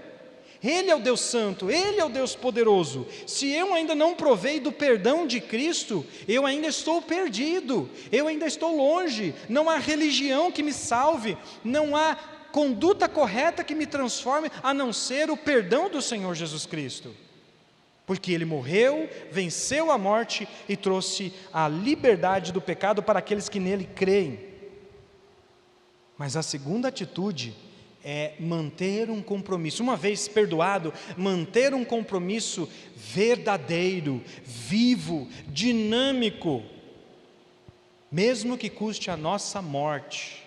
Ele é o Deus Santo, Ele é o Deus poderoso. Se eu ainda não provei do perdão de Cristo, eu ainda estou perdido, eu ainda estou longe. Não há religião que me salve, não há conduta correta que me transforme, a não ser o perdão do Senhor Jesus Cristo. Porque Ele morreu, venceu a morte e trouxe a liberdade do pecado para aqueles que nele creem. Mas a segunda atitude é manter um compromisso. Uma vez perdoado, manter um compromisso verdadeiro, vivo, dinâmico, mesmo que custe a nossa morte,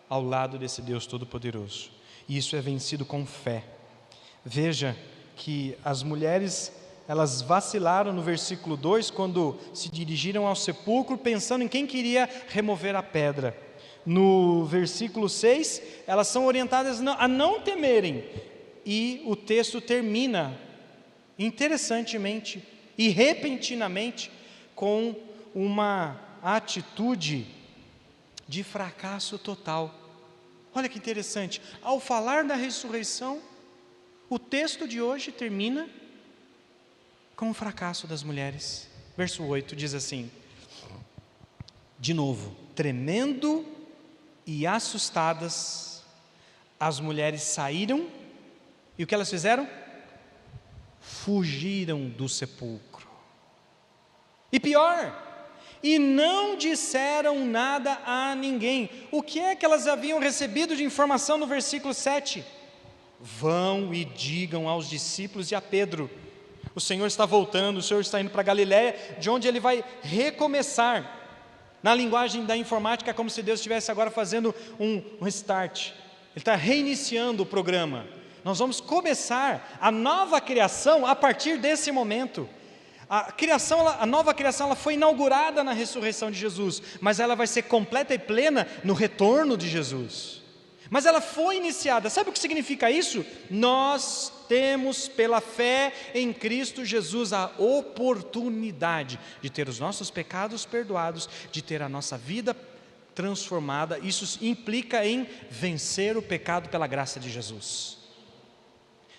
ao lado desse Deus Todo-Poderoso. E isso é vencido com fé. Veja que as mulheres, elas vacilaram no versículo 2, quando se dirigiram ao sepulcro, pensando em quem queria remover a pedra. No versículo 6, elas são orientadas a não temerem, e o texto termina, interessantemente e repentinamente, com uma atitude de fracasso total. Olha que interessante, ao falar da ressurreição, O texto de hoje termina com o fracasso das mulheres. Verso 8 diz assim, de novo, tremendo e assustadas, as mulheres saíram, e o que elas fizeram? Fugiram do sepulcro. E pior, e não disseram nada a ninguém. O que é que elas haviam recebido de informação no versículo 7? Vão e digam aos discípulos e a Pedro, o Senhor está voltando, o Senhor está indo para Galiléia, de onde Ele vai recomeçar. Na linguagem da informática, é como se Deus estivesse agora fazendo um restart. Ele está reiniciando o programa. Nós vamos começar a nova criação a partir desse momento. A nova criação ela foi inaugurada na ressurreição de Jesus, mas ela vai ser completa e plena no retorno de Jesus. Mas ela foi iniciada. Sabe o que significa isso? Nós temos pela fé em Cristo Jesus a oportunidade de ter os nossos pecados perdoados, de ter a nossa vida transformada. Isso implica em vencer o pecado pela graça de Jesus.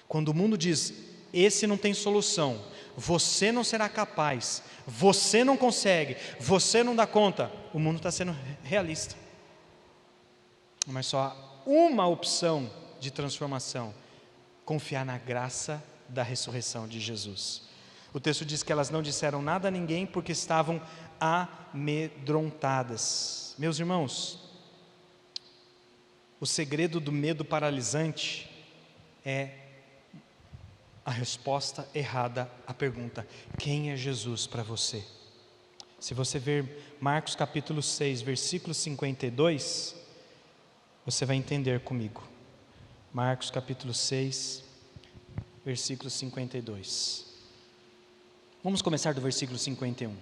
Quando o mundo diz, esse não tem solução, você não será capaz, você não consegue, você não dá conta, o mundo está sendo realista. Mas só há uma opção de transformação: confiar na graça da ressurreição de Jesus. O texto diz que elas não disseram nada a ninguém porque estavam amedrontadas. Meus irmãos, o segredo do medo paralisante é a resposta errada à pergunta: quem é Jesus para você? Se você ver Marcos capítulo 6, versículo 52, você vai entender comigo. Marcos capítulo 6, versículo 52. Vamos começar do versículo 51.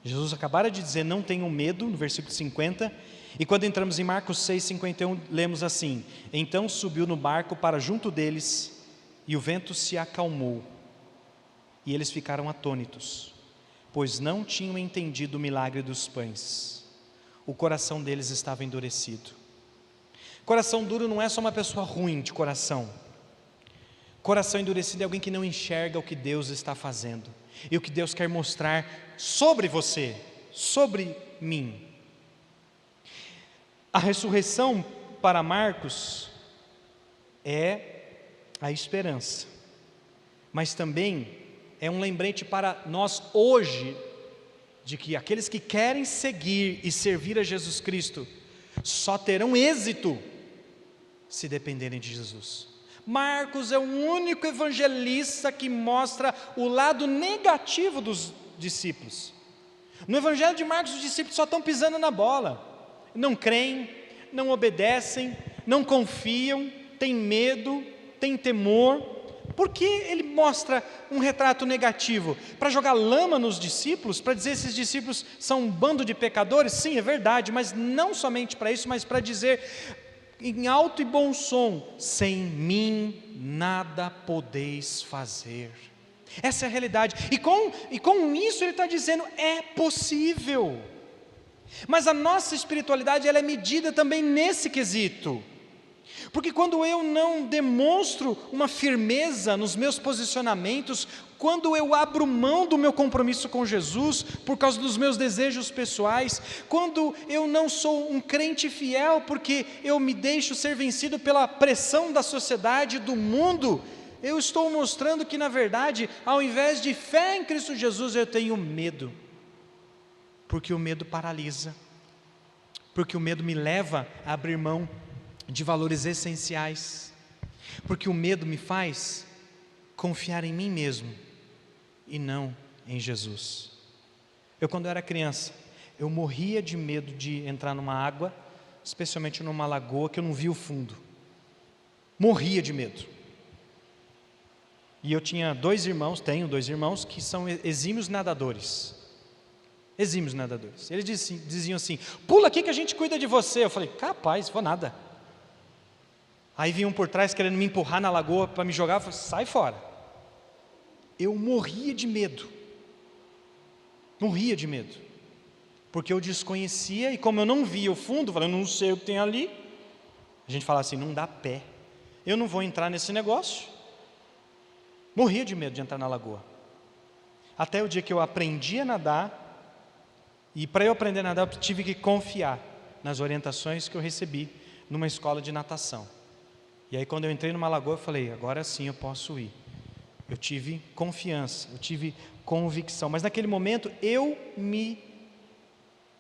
Jesus acabara de dizer, não tenham medo, no versículo 50, e quando entramos em Marcos 6, 51, lemos assim: então subiu no barco para junto deles, e o vento se acalmou, e eles ficaram atônitos, pois não tinham entendido o milagre dos pães. O coração deles estava endurecido. Coração duro não é só uma pessoa ruim de coração. Coração endurecido é alguém que não enxerga o que Deus está fazendo e o que Deus quer mostrar sobre você, sobre mim. A ressurreição para Marcos é a esperança, mas também é um lembrete para nós hoje, de que aqueles que querem seguir e servir a Jesus Cristo só terão êxito se dependerem de Jesus. Marcos é o único evangelista que mostra o lado negativo dos discípulos. No evangelho de Marcos, os discípulos só estão pisando na bola, não creem, não obedecem, não confiam, têm medo, têm temor. Por que ele mostra um retrato negativo? Para jogar lama nos discípulos? Para dizer que esses discípulos são um bando de pecadores? Sim, é verdade, mas não somente para isso, mas para dizer em alto e bom som: sem mim nada podeis fazer. Essa é a realidade, e com isso ele está dizendo, é possível. Mas a nossa espiritualidade ela é medida também nesse quesito. Porque quando eu não demonstro uma firmeza nos meus posicionamentos, quando eu abro mão do meu compromisso com Jesus por causa dos meus desejos pessoais, quando eu não sou um crente fiel porque eu me deixo ser vencido pela pressão da sociedade, do mundo, eu estou mostrando que na verdade, ao invés de fé em Cristo Jesus, eu tenho medo. Porque o medo paralisa, porque o medo me leva a abrir mão de valores essenciais, porque o medo me faz confiar em mim mesmo e não em Jesus. Eu, quando era criança, eu morria de medo de entrar numa água, especialmente numa lagoa que eu não via o fundo. Morria de medo. E eu tinha tenho dois irmãos que são exímios nadadores. Exímios nadadores. Eles diziam assim: pula aqui que a gente cuida de você. Eu falei: capaz, vou nada. Aí vinham por trás querendo me empurrar na lagoa para me jogar. Eu falei: sai fora. Eu morria de medo. Morria de medo. Porque eu desconhecia, e como eu não via o fundo, eu falei: eu não sei o que tem ali. A gente fala assim: não dá pé. eu não vou entrar nesse negócio. Morria de medo de entrar na lagoa. Até o dia que eu aprendi a nadar, e para eu aprender a nadar eu tive que confiar nas orientações que eu recebi numa escola de natação. E aí quando eu entrei numa lagoa eu falei, agora sim eu posso ir. Eu tive confiança, eu tive convicção, mas naquele momento eu me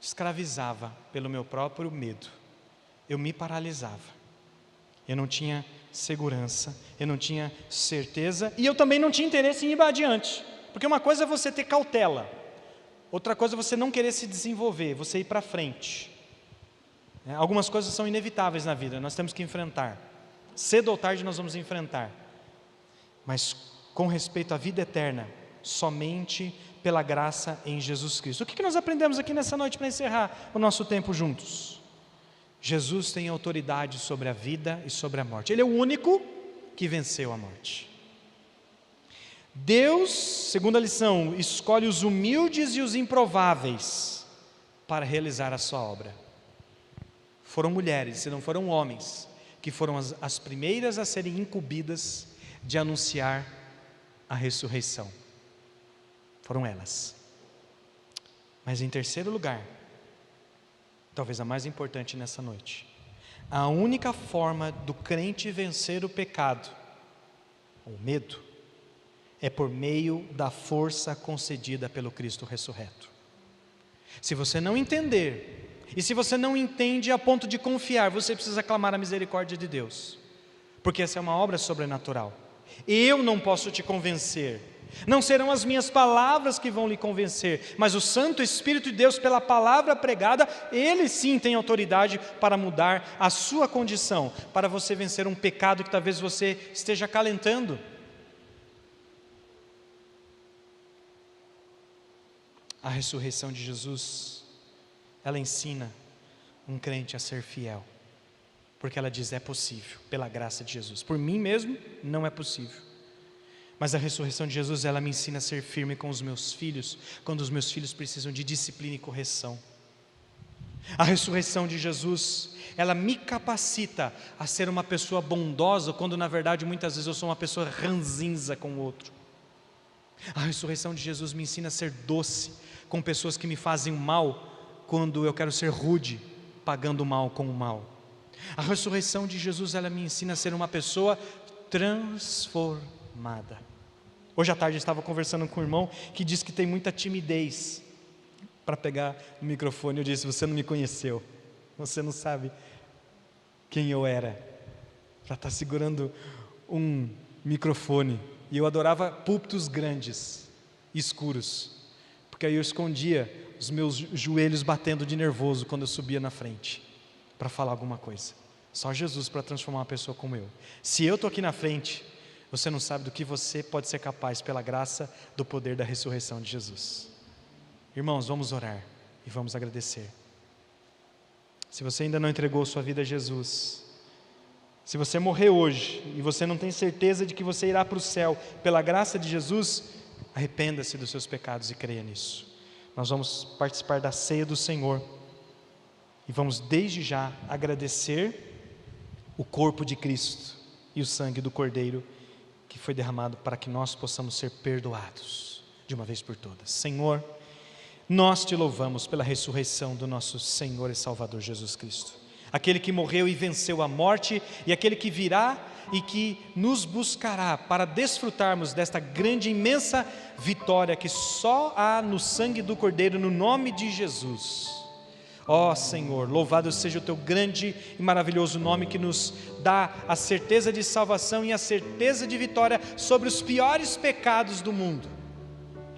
escravizava pelo meu próprio medo. Eu me paralisava. Eu não tinha segurança, eu não tinha certeza e eu também não tinha interesse em ir adiante. Porque uma coisa é você ter cautela, outra coisa é você não querer se desenvolver, você ir para frente. Algumas coisas são inevitáveis na vida, nós temos que enfrentar. Cedo ou tarde nós vamos enfrentar. Mas com respeito à vida eterna, somente pela graça em Jesus Cristo. O que nós aprendemos aqui nessa noite para encerrar o nosso tempo juntos? Jesus tem autoridade sobre a vida e sobre a morte. Ele é o único que venceu a morte. Deus, segunda lição, escolhe os humildes e os improváveis para realizar a sua obra. Foram mulheres, e não foram homens, que foram as primeiras a serem incumbidas de anunciar a ressurreição. Foram elas. Mas em terceiro lugar, talvez a mais importante nessa noite, a única forma do crente vencer o pecado, o medo, é por meio da força concedida pelo Cristo ressurreto. Se você não entender, e se você não entende a ponto de confiar, você precisa clamar a misericórdia de Deus, porque essa é uma obra sobrenatural. Eu não posso te convencer, não serão as minhas palavras que vão lhe convencer, mas o Santo Espírito de Deus, pela palavra pregada, Ele sim tem autoridade para mudar a sua condição, para você vencer um pecado que talvez você esteja acalentando. A ressurreição de Jesus, ela ensina um crente a ser fiel, porque ela diz, é possível, pela graça de Jesus. Por mim mesmo, não é possível. Mas a ressurreição de Jesus, ela me ensina a ser firme com os meus filhos, quando os meus filhos precisam de disciplina e correção. A ressurreição de Jesus, ela me capacita a ser uma pessoa bondosa, quando na verdade muitas vezes eu sou uma pessoa ranzinza com o outro. A ressurreição de Jesus me ensina a ser doce com pessoas que me fazem mal, quando eu quero ser rude, pagando o mal com o mal. A ressurreição de Jesus, ela me ensina a ser uma pessoa transformada. Hoje à tarde eu estava conversando com um irmão que disse que tem muita timidez para pegar o microfone. Eu disse, você não me conheceu, você não sabe quem eu era para estar segurando um microfone. E eu adorava púlpitos grandes, escuros, porque aí eu escondia os meus joelhos batendo de nervoso quando eu subia na frente para falar alguma coisa. Só Jesus para transformar uma pessoa como eu. Se eu estou aqui na frente, você não sabe do que você pode ser capaz pela graça do poder da ressurreição de Jesus. Irmãos, vamos orar e vamos agradecer. Se você ainda não entregou sua vida a Jesus, se você morrer hoje e você não tem certeza de que você irá para o céu pela graça de Jesus, arrependa-se dos seus pecados e creia nisso. Nós vamos participar da ceia do Senhor e vamos desde já agradecer o corpo de Cristo e o sangue do Cordeiro que foi derramado para que nós possamos ser perdoados de uma vez por todas. Senhor, nós te louvamos pela ressurreição do nosso Senhor e Salvador Jesus Cristo, aquele que morreu e venceu a morte, e aquele que virá e que nos buscará para desfrutarmos desta grande, imensa vitória que só há no sangue do Cordeiro, no nome de Jesus. Ó Senhor, louvado seja o teu grande e maravilhoso nome, que nos dá a certeza de salvação e a certeza de vitória sobre os piores pecados do mundo.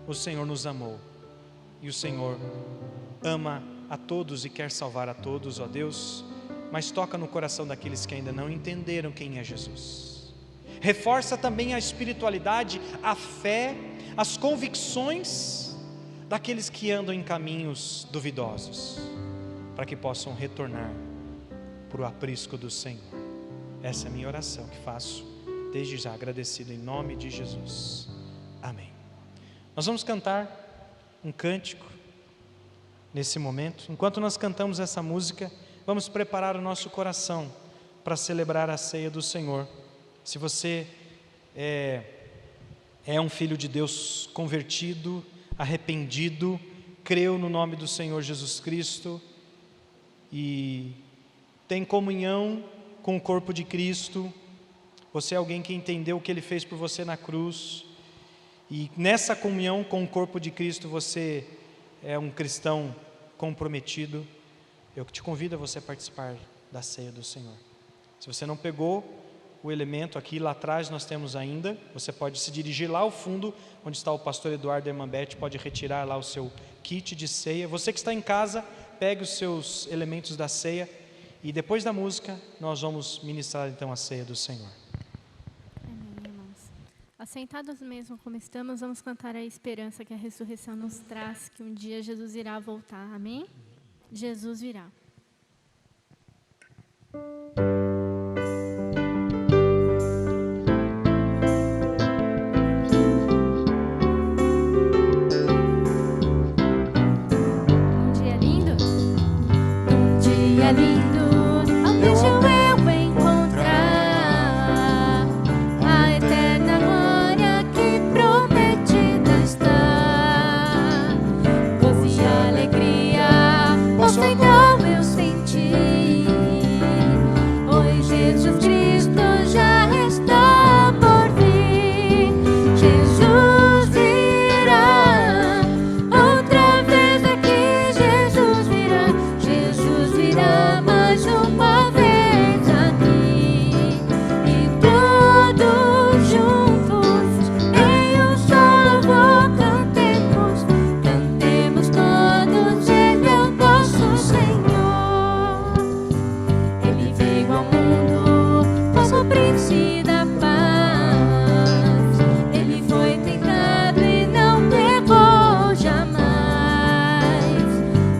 O Senhor nos amou e o Senhor ama a todos e quer salvar a todos, ó Deus, mas toca no coração daqueles que ainda não entenderam quem é Jesus. Reforça também a espiritualidade, a fé, as convicções daqueles que andam em caminhos duvidosos, para que possam retornar para o aprisco do Senhor. Essa é a minha oração que faço desde já, agradecido em nome de Jesus. Amém. Nós vamos cantar um cântico nesse momento. Enquanto nós cantamos essa música, vamos preparar o nosso coração para celebrar a ceia do Senhor. Se você é um filho de Deus convertido, arrependido, creu no nome do Senhor Jesus Cristo e tem comunhão com o corpo de Cristo, você é alguém que entendeu o que Ele fez por você na cruz, e nessa comunhão com o corpo de Cristo você é um cristão comprometido, eu te convido a você participar da ceia do Senhor. Se você não pegou o elemento aqui, lá atrás nós temos ainda, você pode se dirigir lá ao fundo, onde está o pastor Eduardo e a irmã Beth, pode retirar lá o seu kit de ceia. Você que está em casa, pegue os seus elementos da ceia, e depois da música, nós vamos ministrar então a ceia do Senhor. Amém, irmãos. Assentados mesmo como estamos, vamos cantar a esperança que a ressurreição nos traz, que um dia Jesus irá voltar, amém? Jesus virá. Um dia lindo, almejo eu encontrar a eterna glória que prometida está. Gozo e alegria posso então eu sentir, pois Jesus Cristo já está por vir. Jesus virá, outra vez aqui Jesus virá mais uma vez aqui, e todos juntos em um só louvor cantemos todos, Ele é o nosso Senhor. Ele veio ao mundo como príncipe da paz, Ele foi tentado e não pecou jamais.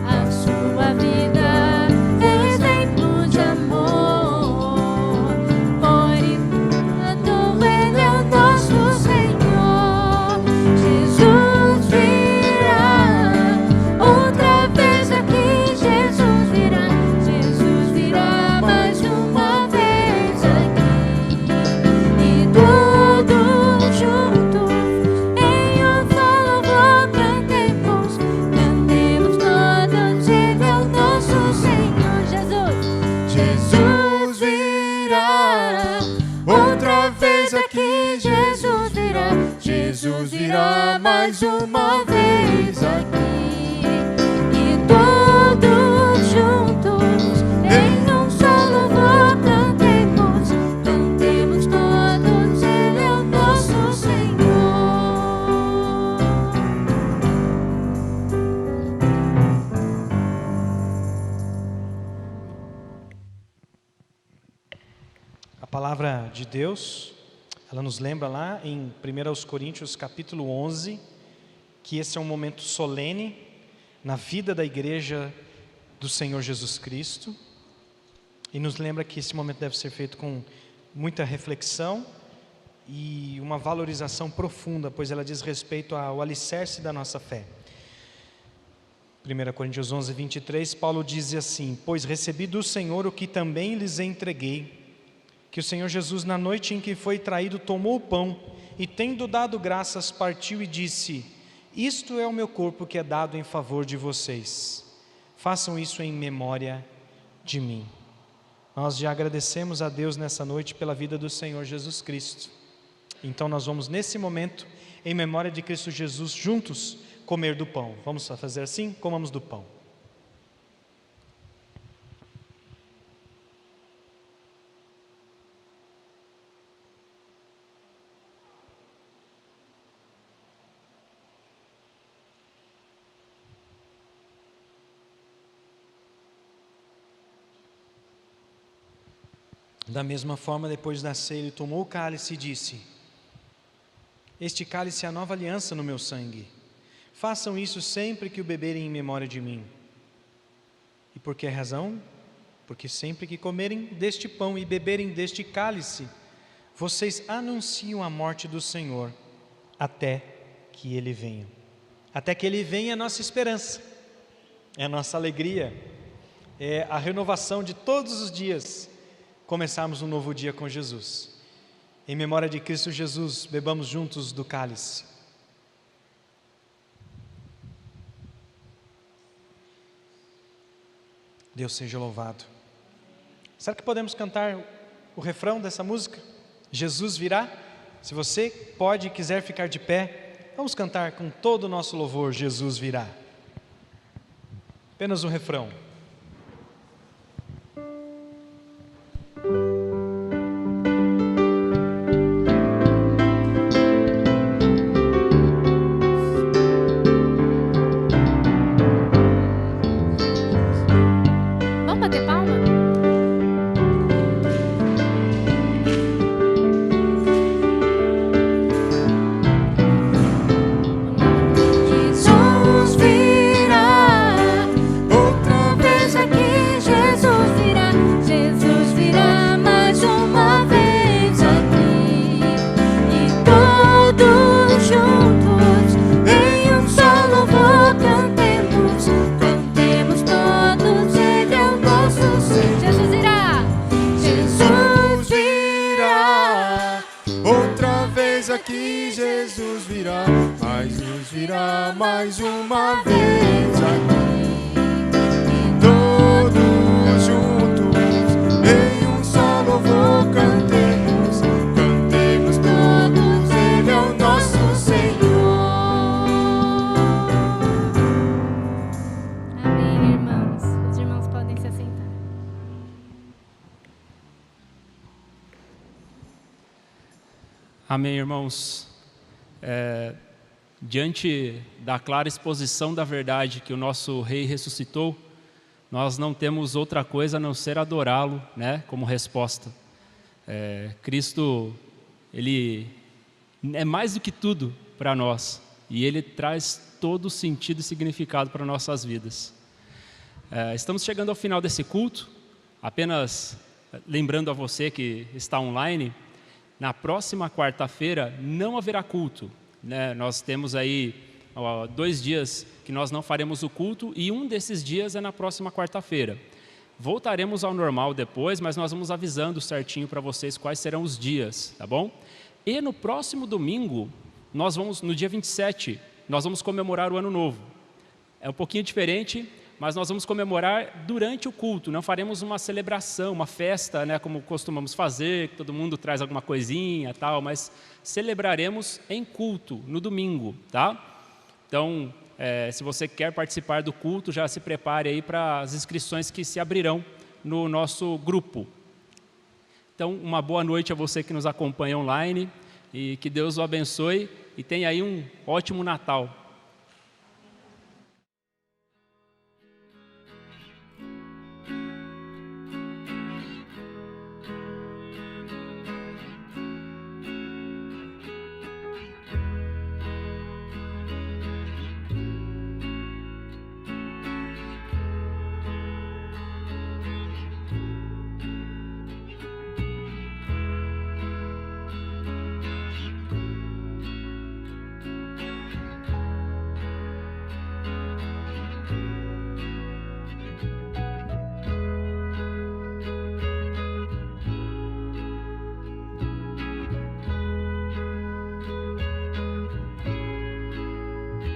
A sua vida é exemplo de amor, por enquanto Ele é o nosso Senhor. Jesus virá, outra vez aqui Jesus virá mais uma vez aqui, e todos juntos em um só louvor cantemos todos, Ele é o nosso Senhor. Jesus virá, outra vez aqui Jesus virá mais uma vez aqui, e todos juntos em um só louvor cantemos todos, Ele é o nosso Senhor. A palavra de Deus, ela nos lembra lá em 1 Coríntios capítulo 11, que esse é um momento solene na vida da igreja do Senhor Jesus Cristo, e nos lembra que esse momento deve ser feito com muita reflexão e uma valorização profunda, pois ela diz respeito ao alicerce da nossa fé. 1 Coríntios 11, 23, Paulo diz assim: pois recebi do Senhor o que também lhes entreguei, que o Senhor Jesus, na noite em que foi traído, tomou o pão e, tendo dado graças, partiu e disse: isto é o meu corpo que é dado em favor de vocês, façam isso em memória de mim. Nós já agradecemos a Deus nessa noite pela vida do Senhor Jesus Cristo, então nós vamos nesse momento, em memória de Cristo Jesus, juntos comer do pão. Vamos fazer assim? Comamos do pão. Da mesma forma, depois da ceia, ele tomou o cálice e disse: este cálice é a nova aliança no meu sangue. Façam isso sempre que o beberem em memória de mim. E por que razão? Porque sempre que comerem deste pão e beberem deste cálice, vocês anunciam a morte do Senhor, até que Ele venha. Até que Ele venha é a nossa esperança, é a nossa alegria, é a renovação de todos os dias, começarmos um novo dia com Jesus. Em memória de Cristo Jesus, bebamos juntos do cálice. Deus seja louvado. Será que podemos cantar o refrão dessa música? Jesus virá? Se você pode e quiser ficar de pé, vamos cantar com todo o nosso louvor, Jesus virá. Apenas o refrão. Aqui Jesus virá, mais uma vez aqui, e todos juntos em um só louvor cantemos, cantemos todos, Ele é o nosso Senhor. Amém, irmãos. Os irmãos podem se assentar. Amém, irmãos. Diante da clara exposição da verdade que o nosso Rei ressuscitou, nós não temos outra coisa a não ser adorá-lo, né, como resposta. Cristo, Ele é mais do que tudo para nós, e Ele traz todo o sentido e significado para nossas vidas. Estamos chegando ao final desse culto, apenas lembrando a você que está online, na próxima quarta-feira não haverá culto, né? Nós temos aí 2 dias que nós não faremos o culto e um desses dias é na próxima quarta-feira. Voltaremos ao normal depois, mas nós vamos avisando certinho para vocês quais serão os dias, tá bom? E no próximo domingo, nós vamos, no dia 27, nós vamos comemorar o Ano Novo. É um pouquinho diferente, mas nós vamos comemorar durante o culto, não faremos uma celebração, uma festa, né, como costumamos fazer, que todo mundo traz alguma coisinha, tal, mas celebraremos em culto, no domingo, tá? Então, se você quer participar do culto, já se prepare aí para as inscrições que se abrirão no nosso grupo. Então, uma boa noite a você que nos acompanha online e que Deus o abençoe e tenha aí um ótimo Natal.